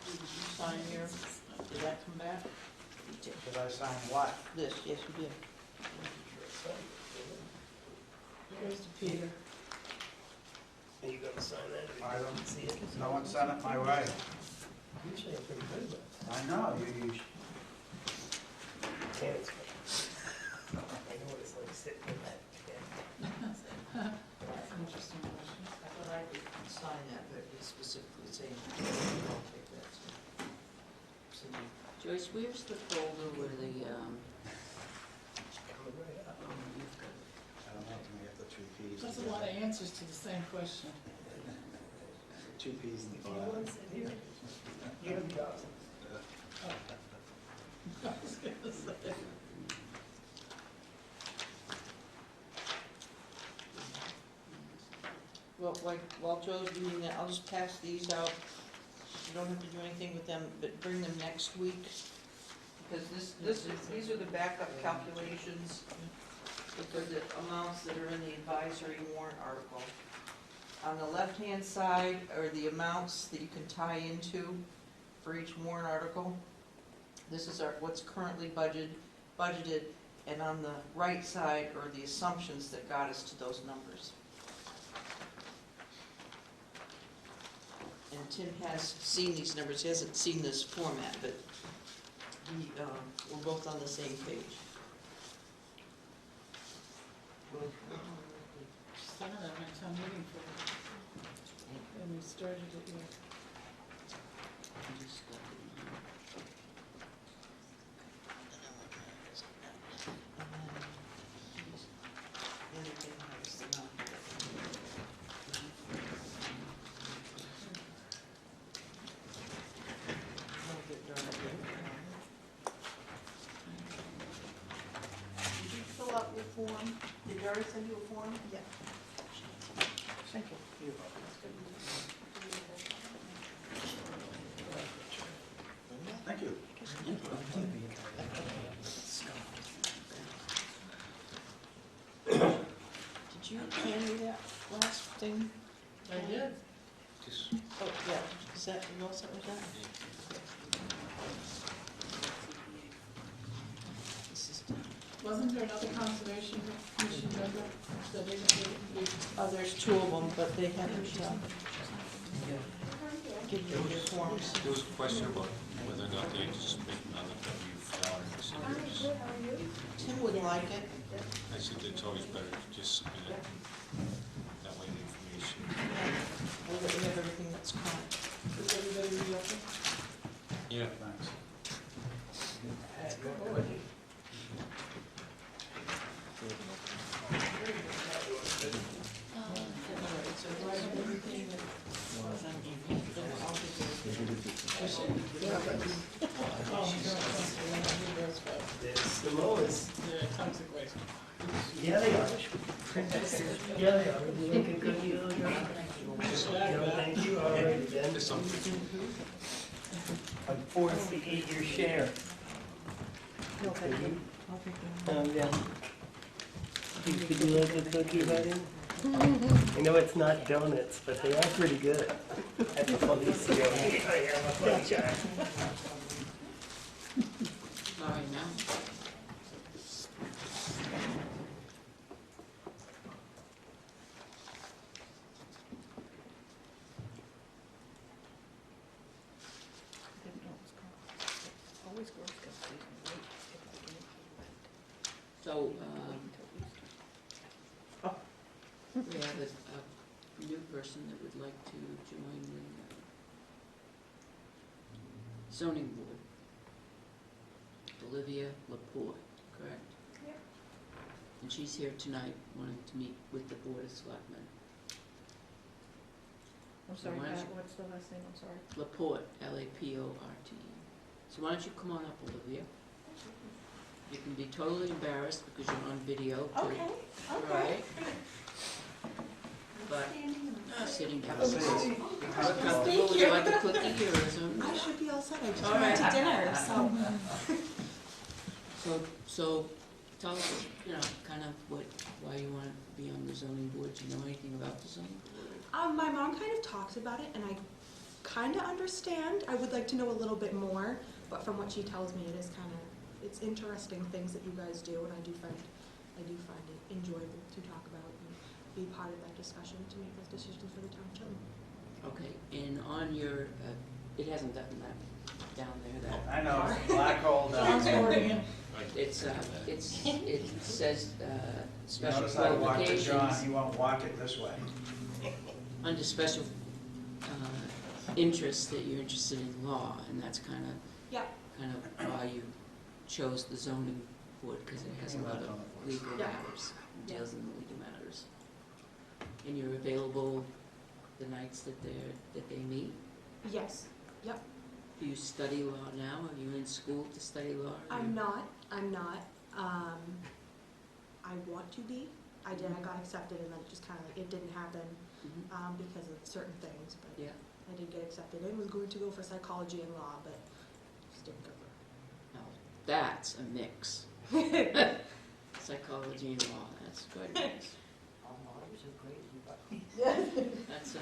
Did you sign here? Did that come back? Did I sign what? This, yes, you did. Here's to Peter. Are you gonna sign that? I don't see it. No one sent it my way. Usually I'm pretty good, but I know, you can't. I know what it's like sitting in that. That's an interesting question. I thought I did sign that, but it's specifically saying, I'll take that. So, Joyce, where's the folder where the, Coming right up. I don't know, can we have the two Ps? That's a lot of answers to the same question. Two Ps in the Do you bottom. want to sit here? You have jobs. I was gonna say. well, like, while Joe's reading that, I'll just pass these out. You don't have to do anything with them, but bring them next week. Because these are the backup calculations, for the amounts that are in the advisory warrant article. On the left-hand side are the amounts that you can tie into for each warrant article. This is what's currently budgeted, and on the right side are the assumptions that got us to those numbers. And Tim has seen these numbers, he hasn't seen this format, but we're both on the same page. Some of them at town meeting for, and we started it with. The other thing was the number. I'll get Dora here. Did you fill out your form? Did Dora send you a form? Yeah. Thank you. Thank you. Did you hand me that last thing? I did. Just, Oh, yeah, is that, you all set with that? This is done. Wasn't there another conservation commission member that didn't Oh, there's two of them, but they haven't, given you their forms. there was a question about whether or not they anticipate another W4 in this year. Tim would like it. I said it's always better to just submit it. That way the information. Well, that we have everything that's current. Does everybody read up? Yeah. Thanks. So do I have everything that? There's the lowest. The toxic waste. Yeah, they are. Yeah, they are. You looking good, you know, thank you, all right, then. There's something. I'm forced to eat your share. No, thank you. I'll take them. Yeah. Could you like a cookie, buddy? I know it's not donuts, but they are pretty good at the police. Sorry, now. So, we have a new person that would like to join the zoning board. Olivia Laporte, correct? Yep. And she's here tonight wanting to meet with the Board of Selectmen. I'm sorry, Why don't Pat, you- what's the last name, I'm sorry? Laporte, Laporte. So why don't you come on up, Olivia? You can be totally embarrassed because you're on video too. Okay, Right? But, sitting down. How Thank comfortable, would you like a cookie or something? I should be all set, I just All went right. to dinner, so. So tell us, kind of why you want to be on the zoning board. Do you know anything about the zoning board? My mom kind of talks about it, and I kind of understand. I would like to know a little bit more, but from what she tells me, it's interesting things that you guys do, and I do find it enjoyable to talk about and be part of that discussion to make those decisions for the town of Tilton. Okay, and on your, it hasn't gotten that down there, that. I know, black hole down John's there. boarding in. It says, special Notice I walked to John, qualifications, he won't walk it this way. under special, interests that you're interested in law, and that's kind Yeah. of why you chose the zoning board, because it has a lot of legal Yeah. matters, deals in the legal matters. And you're available the nights that they meet? Yes. Yep. Do you study law now? Are you in school to study law? I'm not. I want to be. I did. I got accepted, and then it just kind of it didn't happen Mhm. because of certain things. But Yeah. I did get accepted, and was going to go for psychology and law, but just didn't go Now, that's a mix. through. Psychology and law, that's quite a mix. That's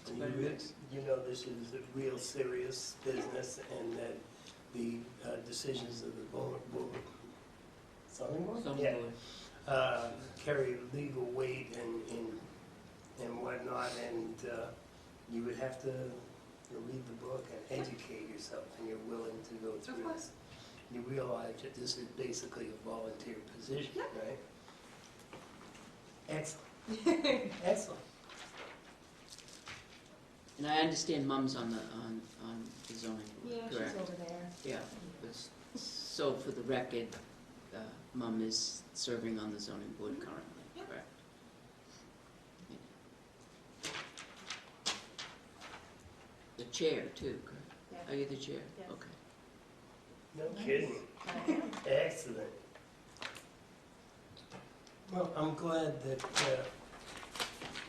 quite a mix. You know, this is a real serious business, and that the decisions of the board, zoning board? Zoning Yeah. board. Carry legal weight and whatnot, and you would have to read the book and educate yourself, and you're willing to go through Of course. this. You realize that this is basically a volunteer position, Yep. right? Excellent. Excellent. And I understand Mom's on the zoning Yeah, board, she's correct? over there. Yeah, so for the record, Mom is serving on the zoning board currently, Yep. correct? The chair too, correct? Yeah. Are you the chair? Yes. Okay. No kidding. Excellent. Well, I'm glad that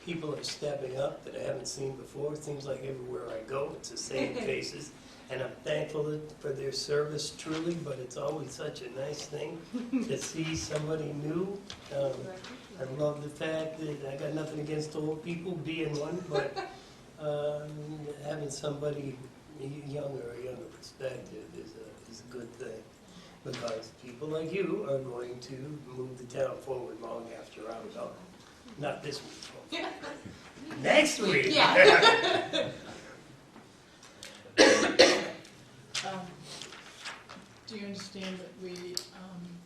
people are stepping up that I haven't seen before. It seems like everywhere I go, it's the same faces. And I'm thankful for their service truly, but it's always such a nice thing to see somebody new. I love the fact that I got nothing against old people being one, but having somebody younger, a younger perspective is a good thing. Because people like you are going to move the town forward long after I'm gone. Not this week. Next week. Yeah. Do you understand that we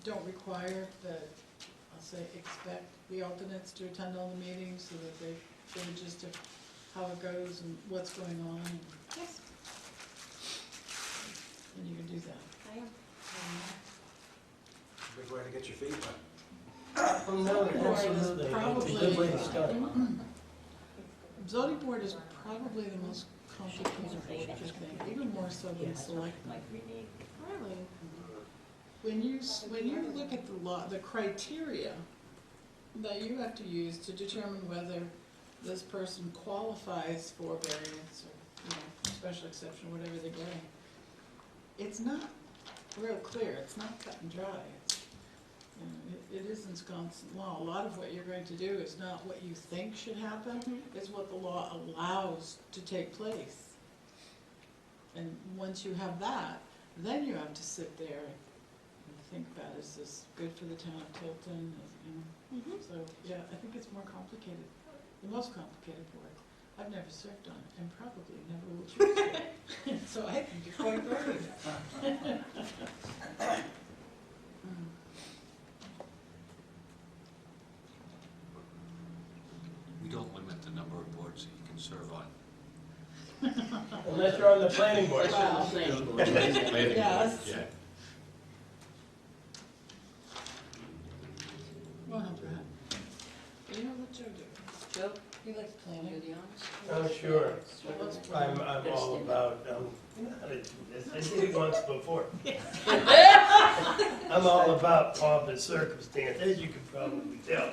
don't require that, I'll say, expect the alternates to attend all the meetings so that they get a gist of how it goes and what's going on? Yes, And you can do that. I am. Good way to get your feet wet. Oh, no, absolutely. It's a good way to start. Zoning board is probably the most complicated board, I think, even more so than selectmen. Really? When you look at the law, the criteria that you have to use to determine whether this person qualifies for variance or, special exception, whatever they're getting, it's not real clear, it's not cut and dry. It is ensconced in law. A lot of what you're going to do is not what you think should happen, it's what the law allows to take place. And once you have that, then you have to sit there and think about, is this good for the town of Tilton? So, yeah, I think it's more complicated, the most complicated board. I've never served on it, and probably never will choose to. So I think you're quite right. We don't limit the number of boards that you can serve on. Unless you're on the planning board. Well, planning board. Planning board, Yes. yeah. Well, not bad. You know what Joe did? Joe, You like planning? you the honest? Oh, sure. Well, let's put I'm all about, you know how to do this, I did it once before. I'm all about pomp and circumstance, as you can probably tell.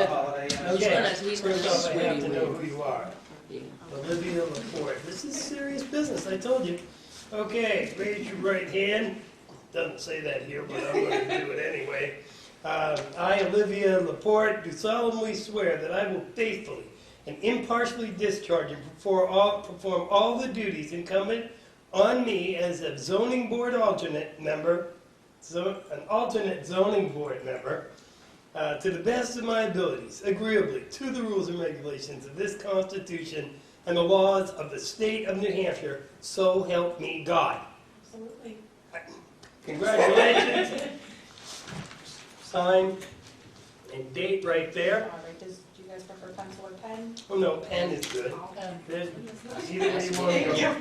Holiday Inn. Okay, He's gonna first off, I have to sway know you. who you are. Yeah. Olivia Laporte, this is serious business, I told you. Okay, raise your right hand, doesn't say that here, but I'm gonna do it anyway. I, Olivia Laporte, do solemnly swear that I will faithfully and impartially discharge and perform all the duties incumbent on me as a zoning board alternate member, an alternate zoning board member, to the best of my abilities, agreeably to the rules and regulations of this Constitution and the laws of the state of New Hampshire, so help me God. Absolutely. Congratulations. Sign and date right there. All right, do you guys prefer pencil or pen? Oh, no, pen is good. There's either way you want to go.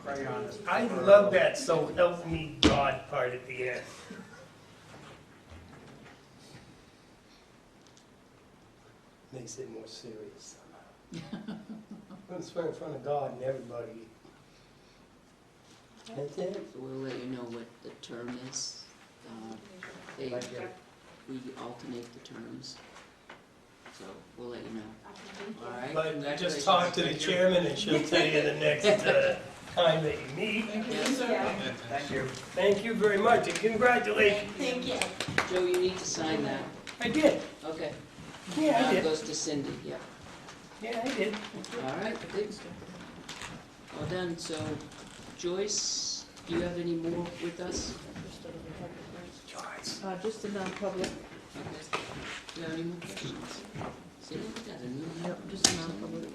Crayon is I love that "so help me God" part at the end. Makes it more serious somehow. I'm going to swear in front of God and everybody. That's it. So we'll let you know what the term is. We alternate the terms. So we'll let you know. All right? But just talk to the chairman and she'll tell you the next time that you meet. Thank you, Yes. sir. Thank you. Thank you very much and congratulations. Thank you. Joe, you need to sign that. I did. Okay. Yeah, I Now it did. goes to Cindy, yeah. Yeah, I did. All right, good. All done. So Joyce, do you have any more with us? Just a non-public. Okay. Do you have any more questions? See, look at that, a new one. Yep, just a non-public.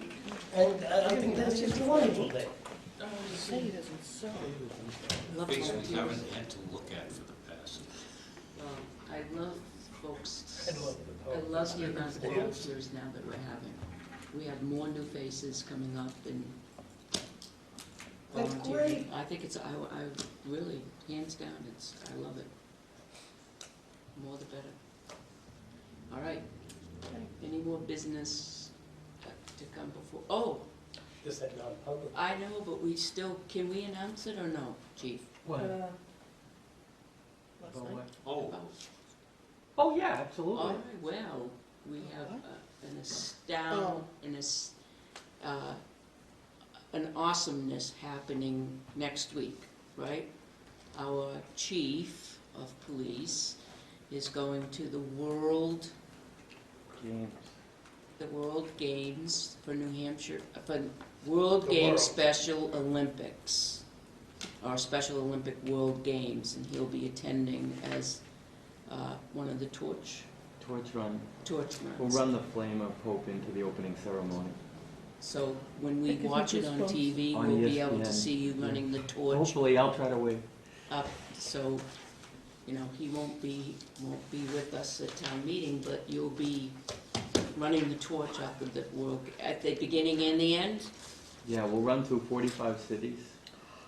And I think that's just a wonderful day. Love Things we volunteers. haven't had to look at for the past. I love folks. I love the I poem. love the amount of volunteers now that we're having. We have more new faces coming up and That's volunteering. great. I think it's, I really, hands down, I love it. More the better. All right. Any more business to come before? Oh, Just that non-public. I know, but we still, can we announce it or no, chief? What? Last night? Oh, Oh, yeah, All absolutely. right, well, we have an awesomeness happening next week, right? Our chief of police is going to the World Games for New Hampshire, for World The Games world. Special Olympics, or Special Olympic World Games, and he'll be attending as one of the torch run. runs. We'll run the flame of hope into the opening ceremony. So when we watch it on TV, On we'll be able to ESPN, see you yeah. running the torch Hopefully, I'll try to wave. up, so, you know, he won't be with us at town meeting, but you'll be running the torch up of the world, at the beginning and the end? Yeah, we'll run through 45 cities.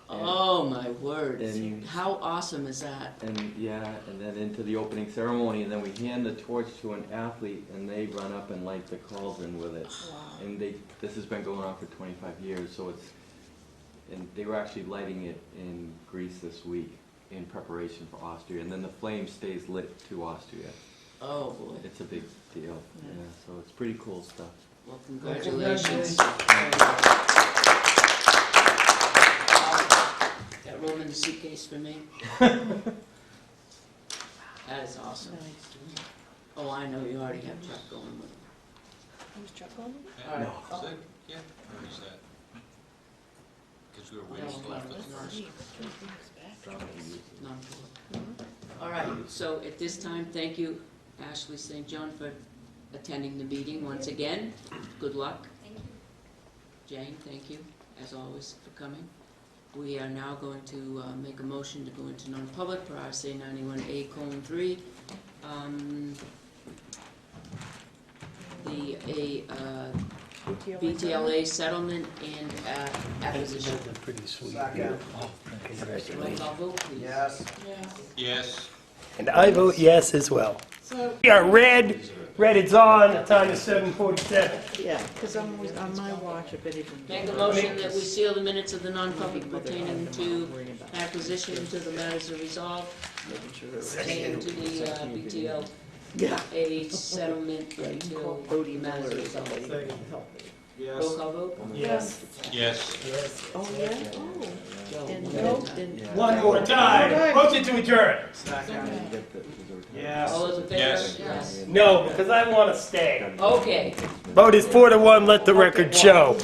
And- Oh, my word. and- How awesome is that? And then into the opening ceremony, and then we hand the torch to an athlete, and they run up and light the cauldron with it. And this has been going on for 25 years, so and they were actually lighting it in Greece this week in preparation for Austria, and then the flame stays lit to Austria. Oh, boy. It's a big deal, yeah, so it's pretty cool stuff. Well, congratulations. Got room in the suitcase for me? That is awesome. Oh, I know, you already have Chuck going with it. Who's Chuck going? All right. is that, yeah, or is that? Because we were waiting till after the first. Non-public. All right, so at this time, thank you, Ashley St. John, for attending the meeting once again. Good luck. Thank you. Jane, thank you, as always, for coming. We are now going to make a motion to go into non-public per RSA 91A:3. BTLA settlement and acquisition. Pretty sweet. Second. Roll call vote, please. Yes. Yes. And I vote yes as well. So, We are red, it's on, the time is 7:47. Yeah, because I'm always on my watch if anything. Make a motion that we seal the minutes of the non-public pertaining to acquisition to the matters of resolve, pertaining to the BTL Yeah. a settlement until Bodie matters Miller of or resolve. somebody to help me. Roll call vote? Yes. Yes. Yes. Oh, yeah? Oh. And One more time, motion to adjourn. Second. Yeah. Yes. All those in favor? Yes. No, because I want to stay. Okay. Vote is 4-1, let the record show.